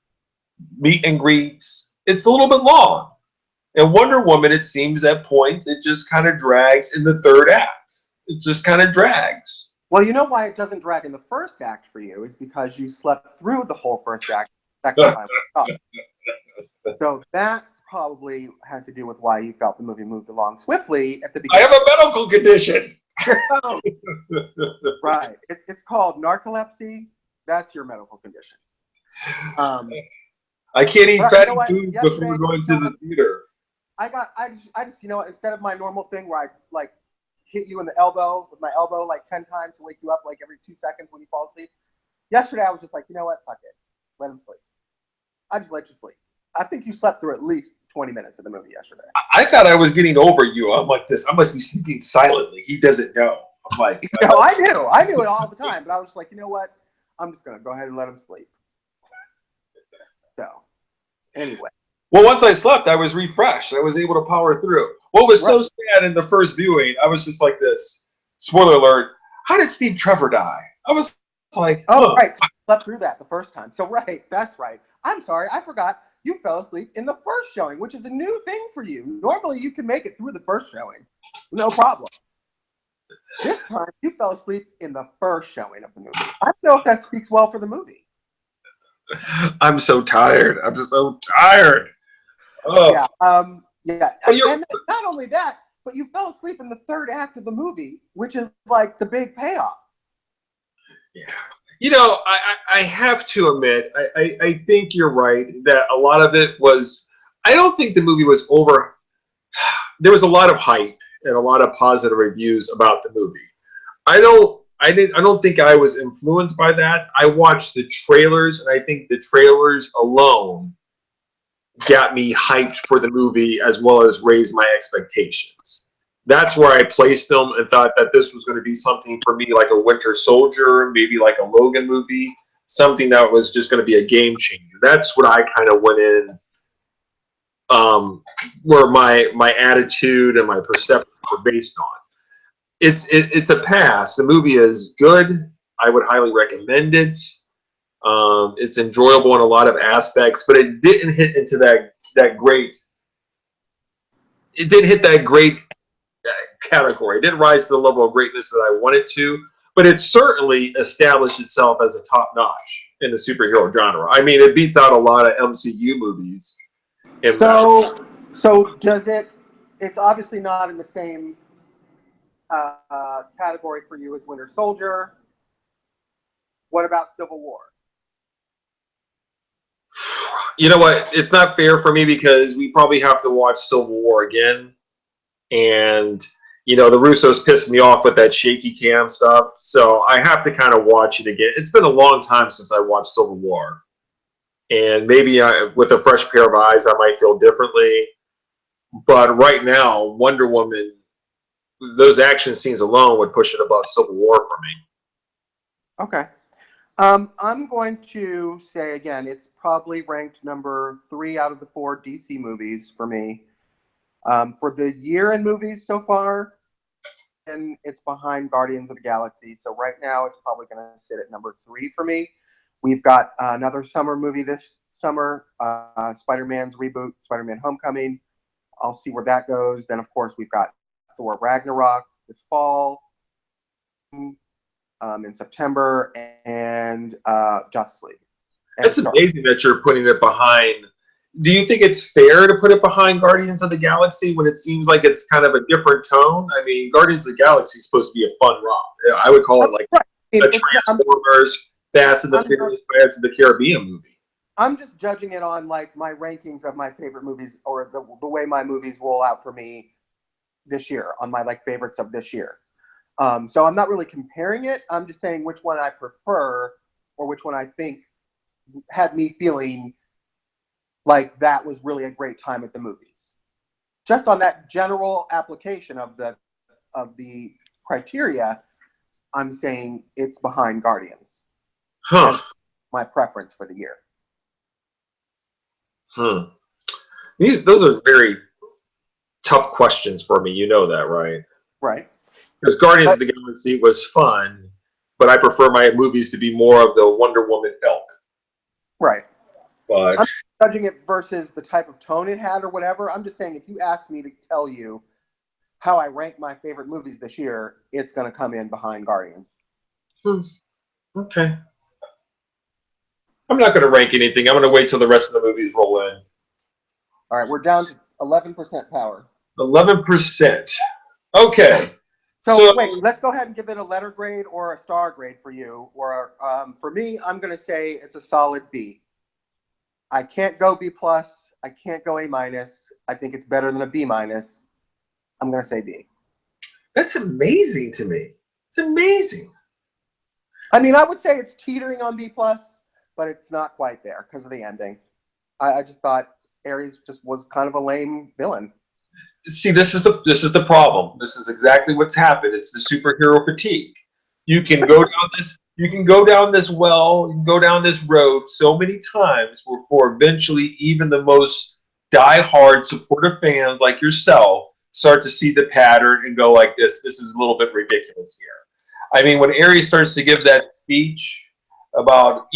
meet and greets. It's a little bit long. And Wonder Woman, it seems at points, it just kind of drags in the third act. It just kind of drags. Well, you know why it doesn't drag in the first act for you is because you slept through the whole first act. Second time. So that probably has to do with why you felt the movie moved along swiftly at the beginning. I have a medical condition. Right. It's called narcolepsy. That's your medical condition. I can't eat fatty food before going to the theater. I just, you know, instead of my normal thing where I like hit you in the elbow with my elbow like 10 times to wake you up like every 2 seconds when you fall asleep. Yesterday I was just like, you know what? Fuck it. Let him sleep. I just let you sleep. I think you slept through at least 20 minutes of the movie yesterday. I thought I was getting over you. I'm like this. I must be sleeping silently. He doesn't know. I'm like, no, I knew it all the time, but I was just like, you know what? I'm just gonna go ahead and let him sleep. So, anyway. Well, once I slept, I was refreshed. I was able to power through. What was so sad in the first viewing, I was just like this. Spoiler alert. How did Steve Trevor die? I was like, oh, right. I slept through that the first time. So, right. That's right. I'm sorry. I forgot. You fell asleep in the first showing, which is a new thing for you. Normally, you can make it through the first showing. No problem. This time, you fell asleep in the first showing of the movie. I don't know if that speaks well for the movie. I'm so tired. I'm just so tired. Oh. Yeah. Yeah. And not only that, but you fell asleep in the third act of the movie, which is like the big payoff. Yeah. You know, I have to admit, I think you're right that a lot of it was, I don't think the movie was over. There was a lot of hype and a lot of positive reviews about the movie. I I don't think I was influenced by that. I watched the trailers, and I think the trailers alone got me hyped for the movie as well as raised my expectations. That's where I placed them and thought that this was going to be something for me like a Winter Soldier, maybe like a Logan movie, something that was just going to be a game changer. That's what I kind of went in, where my attitude and my perceptions were based on. It's a pass. The movie is good. I would highly recommend it. It's enjoyable in a lot of aspects, but it didn't hit into that great. It didn't hit that great category. It didn't rise to the level of greatness that I wanted to, but it certainly established itself as a top notch in the superhero genre. I mean, it beats out a lot of MCU movies. So does it? It's obviously not in the same category for you as Winter Soldier. What about Civil War? You know what? It's not fair for me because we probably have to watch Civil War again. And, the Russos pissed me off with that shaky cam stuff. So I have to kind of watch it again. It's been a long time since I watched Civil War. And maybe with a fresh pair of eyes, I might feel differently. But right now, Wonder Woman, those action scenes alone would push it above Civil War for me. Okay. I'm going to say, again, it's probably ranked number 3 out of the 4 DC movies for me. For the year in movies so far, and it's behind Guardians of the Galaxy. So right now, it's probably going to sit at number 3 for me. We've got another summer movie this summer, Spider-Man's reboot, Spider-Man Homecoming. I'll see where that goes. Then, of course, we've got Thor Ragnarok this fall, in September, and Justice League. It's amazing that you're putting it behind. Do you think it's fair to put it behind Guardians of the Galaxy when it seems like it's kind of a different tone? I mean, Guardians of the Galaxy is supposed to be a fun romp. I would call it like a Transformers, Fast and the Furious, Pirates of the Caribbean movie. I'm just judging it on like my rankings of my favorite movies, or the way my movies roll out for me this year, on my like favorites of this year. So I'm not really comparing it. I'm just saying which one I prefer, or which one I think had me feeling like that was really a great time at the movies. Just on that general application of the criteria, I'm saying it's behind Guardians. Huh. That's my preference for the year. Those are very tough questions for me. You know that, right? Right. Because Guardians of the Galaxy was fun, but I prefer my movies to be more of the Wonder Woman ilk. Right. But I'm judging it versus the type of tone it had or whatever. I'm just saying, if you ask me to tell you how I rank my favorite movies this year, it's going to come in behind Guardians. Okay. I'm not going to rank anything. I'm going to wait till the rest of the movies roll in. All right, we're down to 11% power. 11%. Okay. So wait, let's go ahead and give it a letter grade or a star grade for you. Or for me, I'm going to say it's a solid B. I can't go B+. I can't go A-. I think it's better than a B-. I'm going to say B. That's amazing to me. It's amazing. I mean, I would say it's teetering on B+, but it's not quite there because of the ending. I just thought Ares just was kind of a lame villain. See, this is the problem. This is exactly what's happened. It's the superhero fatigue. You can go down this. You can go down this well. You can go down this road so many times before eventually even the most die-hard supportive fans like yourself start to see the pattern and go like this. This is a little bit ridiculous here. I mean, when Ares starts to give that speech about,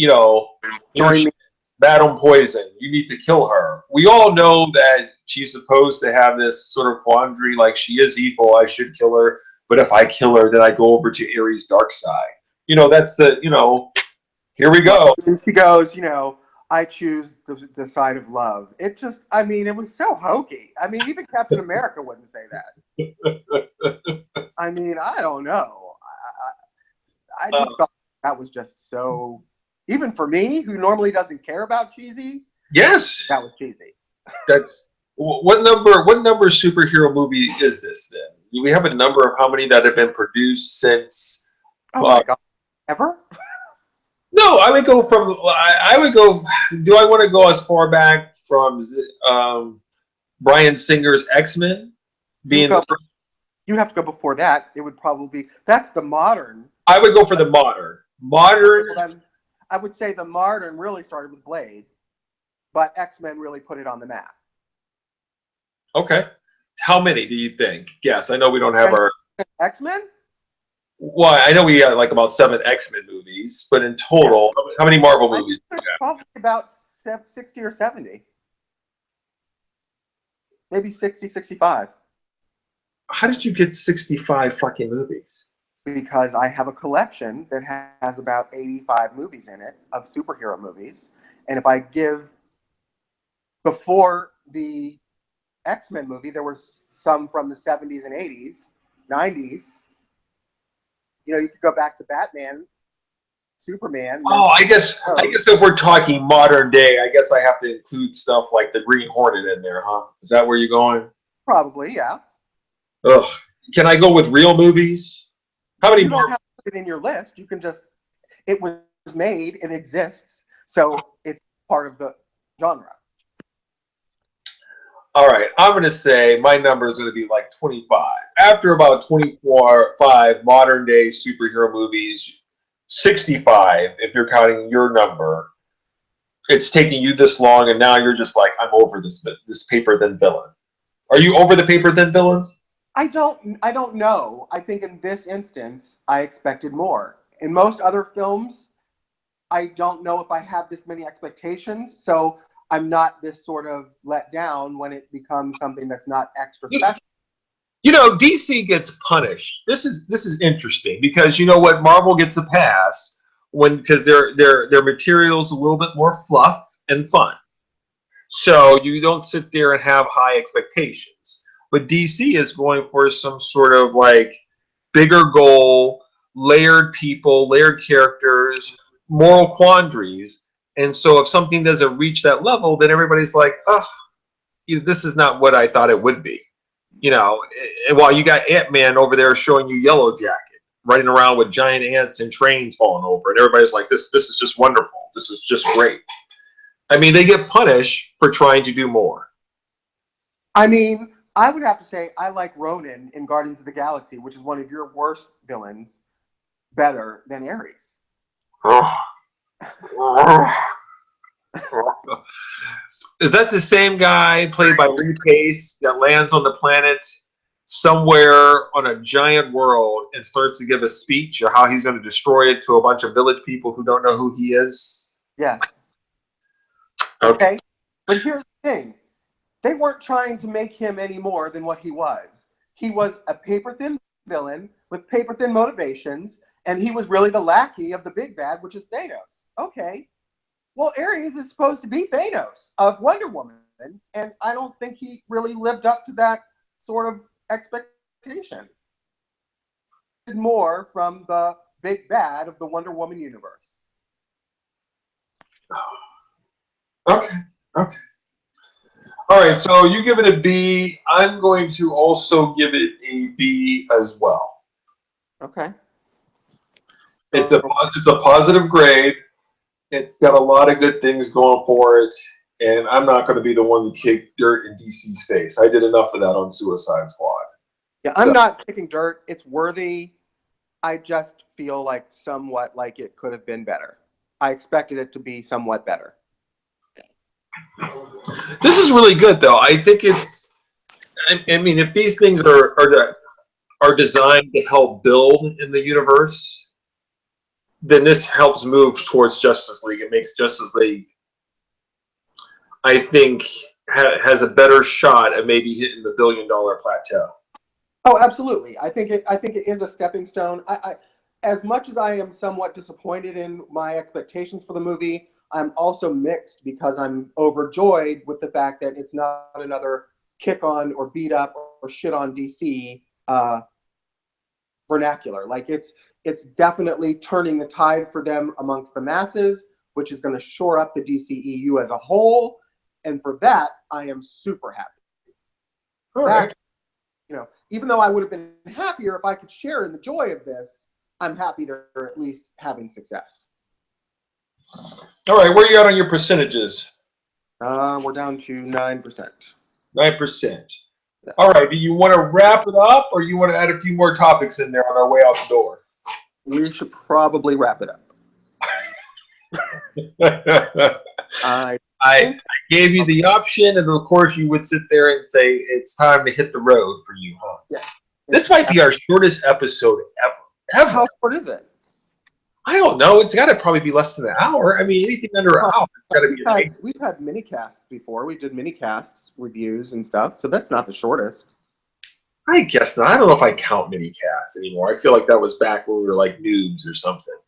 Madam Poison, you need to kill her. We all know that she's supposed to have this sort of quandary, like she is evil, I should kill her. But if I kill her, then I go over to Ares' dark side. That's here we go. And she goes, I choose the side of love. It just, it was so hokey. Even Captain America wouldn't say that. I don't know. I just thought that was just so, even for me, who normally doesn't care about cheesy. Yes. That was cheesy. That's, what number superhero movie is this then? Do we have a number of how many that have been produced since Oh my God. Ever? No, I would go from. I would go. Do I want to go as far back from Bryan Singer's X-Men being the first? You have to go before that. It would probably be that's the modern. I would go for the modern. Modern. Well, then, I would say the modern really started with Blade, but X-Men really put it on the map. Okay. How many do you think? Yes, I know we don't have our. X-Men? Well, I know we got like about 7 X-Men movies, but in total, how many Marvel movies do we have? Probably about 60 or 70. Maybe 60, 65. How did you get 65 fucking movies? Because I have a collection that has about 85 movies in it of superhero movies. And if I give before the X-Men movie, there was some from the 70s and 80s, 90s. You know, you could go back to Batman, Superman. Oh, I guess if we're talking modern day, I guess I have to include stuff like the Green Hornet in there, huh? Is that where you're going? Probably, yeah. Ugh. Can I go with real movies? How many? You don't have to put it in your list. You can just, it was made, it exists, so it's part of the genre. All right, I'm going to say my number is going to be like 25. After about 24, 5 modern day superhero movies, 65, if you're counting your number, it's taking you this long, and now you're just like, I'm over this paper thin villain. Are you over the paper thin villain? I don't know. I think in this instance, I expected more. In most other films, I don't know if I have this many expectations, so I'm not this sort of let down when it becomes something that's not extra special. You know, DC gets punished. This is interesting because you know what, Marvel gets a pass because their material's a little bit more fluff and fun. So you don't sit there and have high expectations. But DC is going for some sort of like bigger goal, layered people, layered characters, moral quandaries. And so if something doesn't reach that level, then everybody's like, oh, this is not what I thought it would be. You know, and while you got Ant-Man over there showing you Yellow Jacket, running around with giant ants and trains falling over, and everybody's like, this is just wonderful. This is just great. I mean, they get punished for trying to do more. I mean, I would have to say I like Ronan in Guardians of the Galaxy, which is one of your worst villains, better than Ares. Is that the same guy played by Lee Pace that lands on the planet somewhere on a giant world and starts to give a speech of how he's going to destroy it to a bunch of village people who don't know who he is? Yes. Okay. But here's the thing. They weren't trying to make him any more than what he was. He was a paper-thin villain with paper-thin motivations, and he was really the lackey of the big bad, which is Thanos. Okay. Well, Ares is supposed to be Thanos of Wonder Woman, and I don't think he really lived up to that sort of expectation. More from the big bad of the Wonder Woman universe. Okay. All right, so you give it a B. I'm going to also give it a B as well. Okay. It's a positive grade. It's got a lot of good things going for it, and I'm not going to be the one to kick dirt in DC's face. I did enough of that on Suicide Squad. Yeah, I'm not kicking dirt. It's worthy. I just feel like somewhat like it could have been better. I expected it to be somewhat better. This is really good, though. I think it's. I mean, if these things are designed to help build in the universe, then this helps move towards Justice League. It makes Justice League, I think, has a better shot at maybe hitting the $1 billion plateau. Oh, absolutely. I think it is a stepping stone. I as much as I am somewhat disappointed in my expectations for the movie, I'm also mixed because I'm overjoyed with the fact that it's not another kick on or beat up or shit on DC vernacular. Like it's definitely turning the tide for them amongst the masses, which is going to shore up the DCEU as a whole. And for that, I am super happy. All right. You know, even though I would have been happier if I could share in the joy of this, I'm happy they're at least having success. All right, where you at on your percentages? We're down to 9%. 9%. Yes. All right, do you want to wrap it up, or you want to add a few more topics in there on our way out the door? We should probably wrap it up. I gave you the option, and of course you would sit there and say it's time to hit the road for you, huh? Yeah. This might be our shortest episode ever. How short is it? I don't know. It's got to probably be less than an hour. I mean, anything under an hour, it's got to be. We've had mini casts before. We did mini casts, reviews, and stuff. So that's not the shortest. I guess not. I don't know if I count mini casts anymore. I feel like that was back when we were like noobs or something.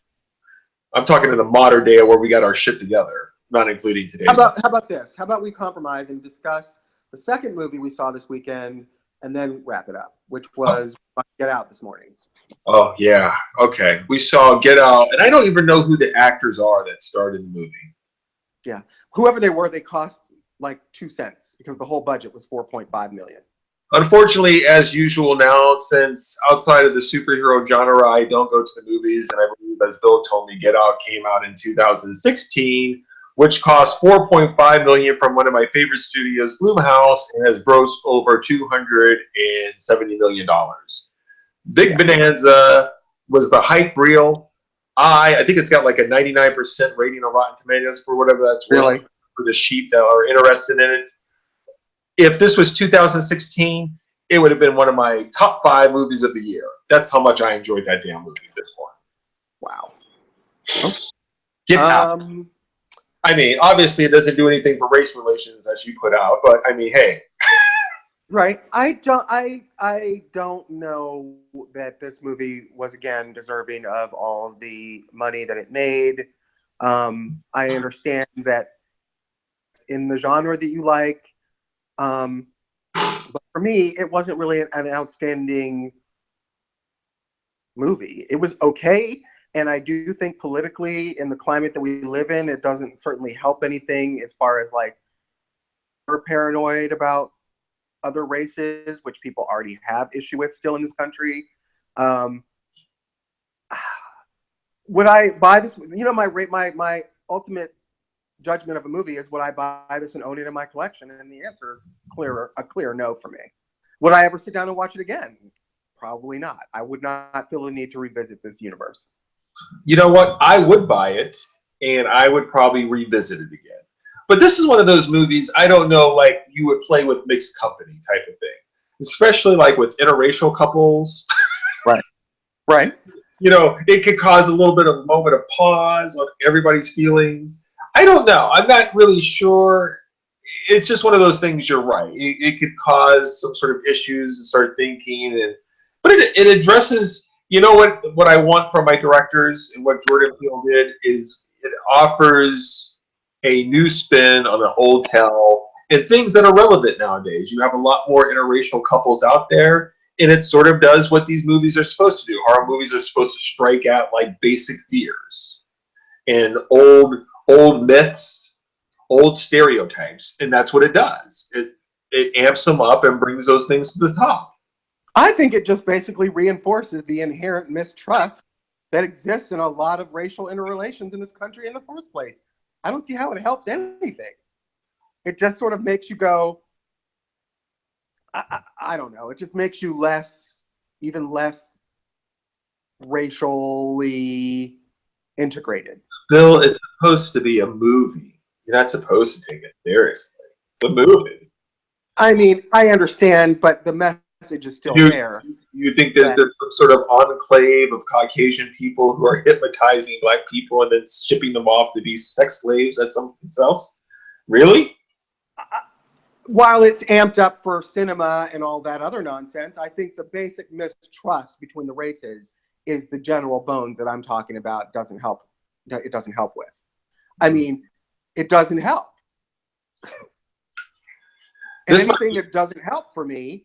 I'm talking in the modern day where we got our shit together, not including today's. How about this? How about we compromise and discuss the second movie we saw this weekend, and then wrap it up, which was Get Out this morning. Oh yeah, okay. We saw Get Out, and I don't even know who the actors are that starred in the movie. Yeah, whoever they were, they cost like 2 cents because the whole budget was $4.5 million. Unfortunately, as usual now, since outside of the superhero genre, I don't go to the movies, and I believe, as Bill told me, Get Out came out in 2016, which cost $4.5 million from one of my favorite studios, Blumhouse, and has grossed over $270 million. Big Bonanza. Was the hype real? I think it's got like a 99% rating on Rotten Tomatoes for whatever that's Really? for the sheep that are interested in it. If this was 2016, it would have been one of my top 5 movies of the year. That's how much I enjoyed that damn movie at this point. Wow. Get Out. I mean, obviously it doesn't do anything for race relations as you put out, but I mean, hey. Right. I don't know that this movie was, again, deserving of all the money that it made. I understand that in the genre that you like. But for me, it wasn't really an outstanding movie. It was okay. And I do think politically, in the climate that we live in, it doesn't certainly help anything as far as like we're paranoid about other races, which people already have issue with still in this country. Would I buy this? You know, my ultimate judgment of a movie is, would I buy this and own it in my collection? And the answer is a clear no for me. Would I ever sit down and watch it again? Probably not. I would not feel the need to revisit this universe. You know what? I would buy it, and I would probably revisit it again. But this is one of those movies, I don't know, like you would play with mixed company type of thing. Especially like with interracial couples. Right. Right. You know, it could cause a little bit of a moment of pause on everybody's feelings. I don't know. I'm not really sure. It's just one of those things. You're right. It could cause some sort of issues and start thinking, but it addresses. You know what I want from my directors, and what Jordan Peele did is it offers a new spin on an old tale and things that are relevant nowadays. You have a lot more interracial couples out there, and it sort of does what these movies are supposed to do. Horror movies are supposed to strike at like basic fears and old myths, old stereotypes, and that's what it does. It amps them up and brings those things to the top. I think it just basically reinforces the inherent mistrust that exists in a lot of racial interrelations in this country in the first place. I don't see how it helps anything. It just sort of makes you go, I don't know. It just makes you even less racially integrated. Bill, it's supposed to be a movie. You're not supposed to take it seriously. It's a movie. I mean, I understand, but the message is still there. You think that there's some sort of enclave of Caucasian people who are hypnotizing Black people and then shipping them off to be sex slaves at some else? Really? While it's amped up for cinema and all that other nonsense, I think the basic mistrust between the races is the general bones that I'm talking about. Doesn't help. It doesn't help with. I mean, it doesn't help. And anything that doesn't help for me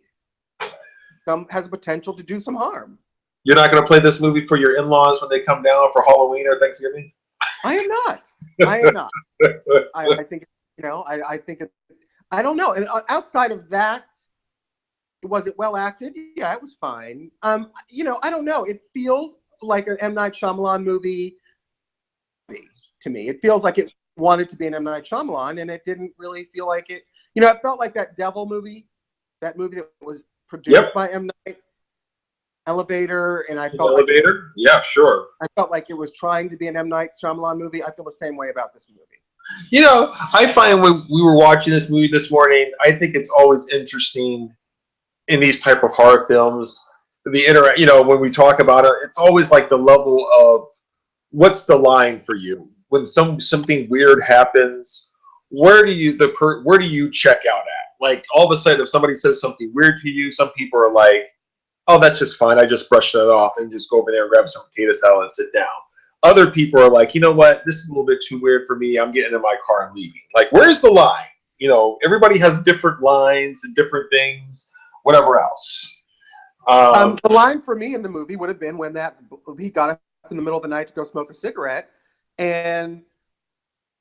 has potential to do some harm. You're not going to play this movie for your in-laws when they come down for Halloween or Thanksgiving? I am not. I am not. I think, I think it, I don't know. And outside of that, was it well acted? Yeah, it was fine. I don't know. It feels like an M. Night Shyamalan movie to me. It feels like it wanted to be an M. Night Shyamalan, and it didn't really feel like it. You know, it felt like that Devil movie, that movie that was produced by M. Night, Elevator, and I felt Elevator? Yeah, sure. I felt like it was trying to be an M. Night Shyamalan movie. I feel the same way about this movie. You know, I find when we were watching this movie this morning, I think it's always interesting in these type of horror films, you know, when we talk about it, it's always like the level of what's the line for you when something weird happens. Where do you check out at? Like all of a sudden, if somebody says something weird to you, some people are like, "Oh, that's just fine. I just brushed that off and just go over there and grab some potato salad and sit down." Other people are like, "You know what? This is a little bit too weird for me. I'm getting in my car and leaving." Like, where's the line? You know, everybody has different lines and different things, whatever else. The line for me in the movie would have been when he got up in the middle of the night to go smoke a cigarette and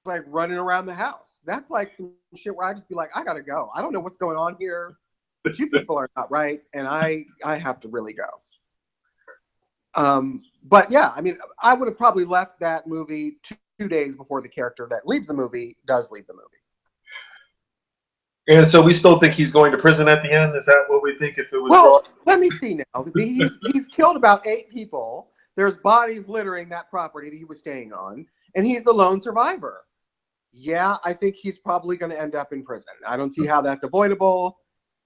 like running around the house. That's like some shit where I just be like, I gotta go. I don't know what's going on here, but you people are not right, and I have to really go. But yeah, I mean, I would have probably left that movie 2 days before the character that leaves the movie does leave the movie. And so we still think he's going to prison at the end? Is that what we think if it was wrong? Let me see now. He's killed about 8 people. There's bodies littering that property that he was staying on, and he's the lone survivor. Yeah, I think he's probably going to end up in prison. I don't see how that's avoidable.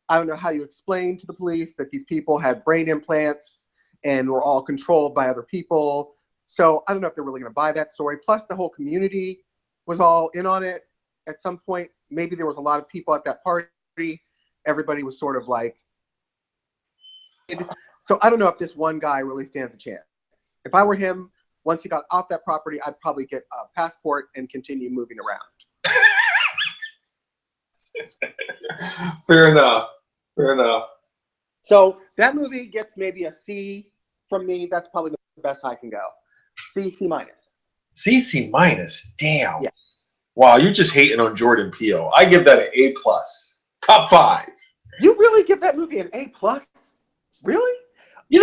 I don't know how you explain to the police that these people had brain implants and were all controlled by other people. So I don't know if they're really going to buy that story. Plus, the whole community was all in on it at some point. Maybe there was a lot of people at that party. Everybody was sort of like... So I don't know if this one guy really stands a chance. If I were him, once he got off that property, I'd probably get a passport and continue moving around. Fair enough. Fair enough. So that movie gets maybe a C from me. That's probably the best I can go. C minus. C minus. Damn. Yeah. Wow, you're just hating on Jordan Peele. I give that an A plus. Top 5. You really give that movie an A plus? Really? You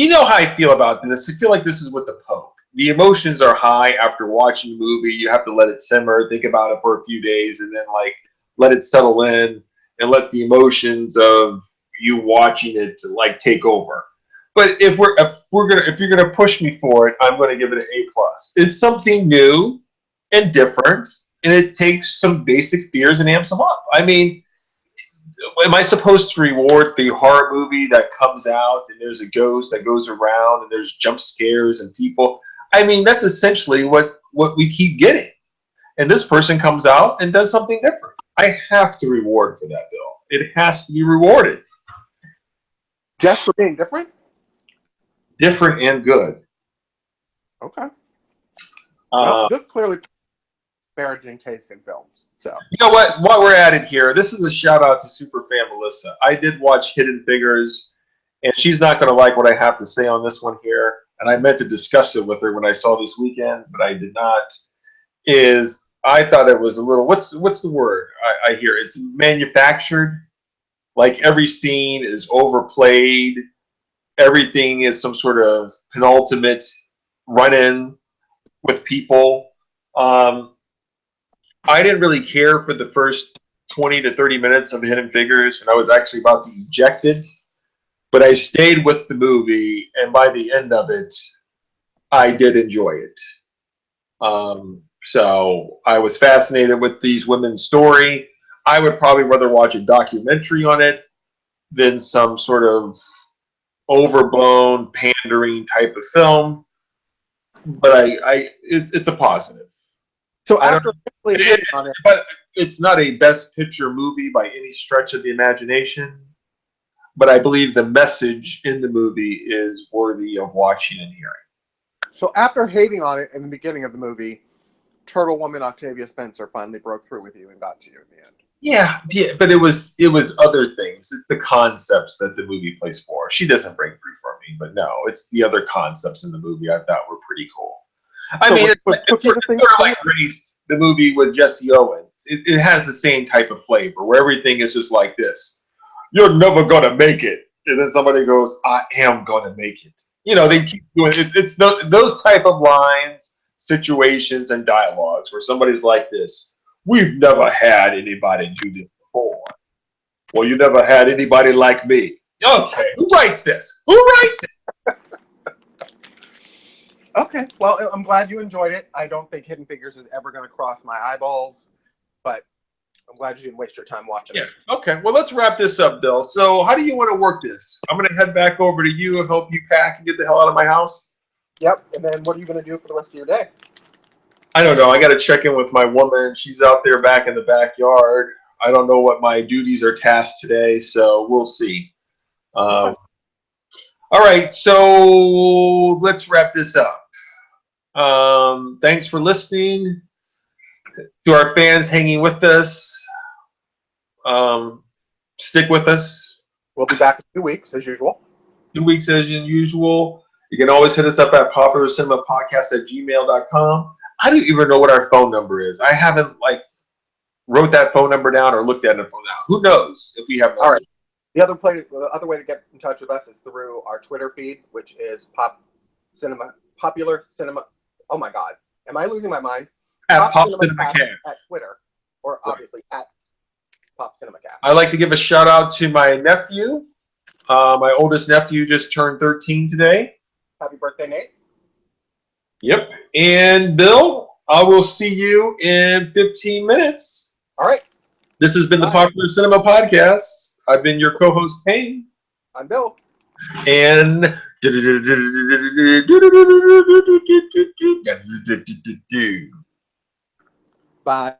know how I feel about this. I feel like this is with the Pope. The emotions are high after watching the movie. You have to let it simmer, think about it for a few days, and then like let it settle in and let the emotions of you watching it to like take over. But if you're gonna push me for it, I'm gonna give it an A plus. It's something new and different, and it takes some basic fears and amps them up. I mean, am I supposed to reward the horror movie that comes out and there's a ghost that goes around and there's jump scares and people? I mean, that's essentially what we keep getting. And this person comes out and does something different. I have to reward for that, Bill. It has to be rewarded. Just for being different? Different and good. Okay. Well, this clearly disparaging taste in films. So you know what? While we're at it here, this is a shout out to Superfan Melissa. I did watch Hidden Figures, and she's not going to like what I have to say on this one here. And I meant to discuss it with her when I saw this weekend, but I did not. I thought it was a little, what's the word I hear? It's manufactured. Like every scene is overplayed. Everything is some sort of penultimate run-in with people. I didn't really care for the first 20 to 30 minutes of Hidden Figures, and I was actually about to eject it. But I stayed with the movie, and by the end of it, I did enjoy it. So I was fascinated with these women's story. I would probably rather watch a documentary on it than some sort of overblown, pandering type of film. But it's a positive. So after but it's not a best picture movie by any stretch of the imagination. But I believe the message in the movie is worthy of watching and hearing. So after hating on it in the beginning of the movie, Turtle Woman Octavia Spencer finally broke through with you and got to you in the end. Yeah, but it was other things. It's the concepts that the movie plays for. She doesn't break through for me, but no, it's the other concepts in the movie I thought were pretty cool. I mean, it's sort of like Grace, the movie with Jesse Owens. It has the same type of flavor where everything is just like this. You're never gonna make it. And then somebody goes, I am gonna make it. You know, they keep doing it. It's those type of lines, situations, and dialogues where somebody's like this. We've never had anybody do this before. Well, you never had anybody like me. Okay, who writes this? Who writes it? Okay, well, I'm glad you enjoyed it. I don't think Hidden Figures is ever going to cross my eyeballs, but I'm glad you didn't waste your time watching it. Yeah. Okay. Well, let's wrap this up, Bill. So, how do you want to work this? I'm going to head back over to you and help you pack and get the hell out of my house. Yep. And then what are you going to do for the rest of your day? I don't know. I got to check in with my woman. She's out there back in the backyard. I don't know what my duties are tasked today, so we'll see. All right. So, let's wrap this up. Thanks for listening. To our fans hanging with us, stick with us. We'll be back in 2 weeks, as usual. 2 weeks as usual. You can always hit us up at popularcinemapodcast@gmail.com. I don't even know what our phone number is. I haven't wrote that phone number down or looked at it now. Who knows if we have. All right. The other way to get in touch with us is through our Twitter feed, which is Popular Cinema. Oh my God, am I losing my mind? At Pop CinemaCast at Twitter, or obviously at Pop CinemaCast. I'd like to give a shout out to my nephew. My oldest nephew just turned 13 today. Happy birthday, Nate. Yep. And Bill, I will see you in 15 minutes. All right. This has been the Popular Cinema Podcast. I've been your co-host, Payne. I'm Bill. And Bye.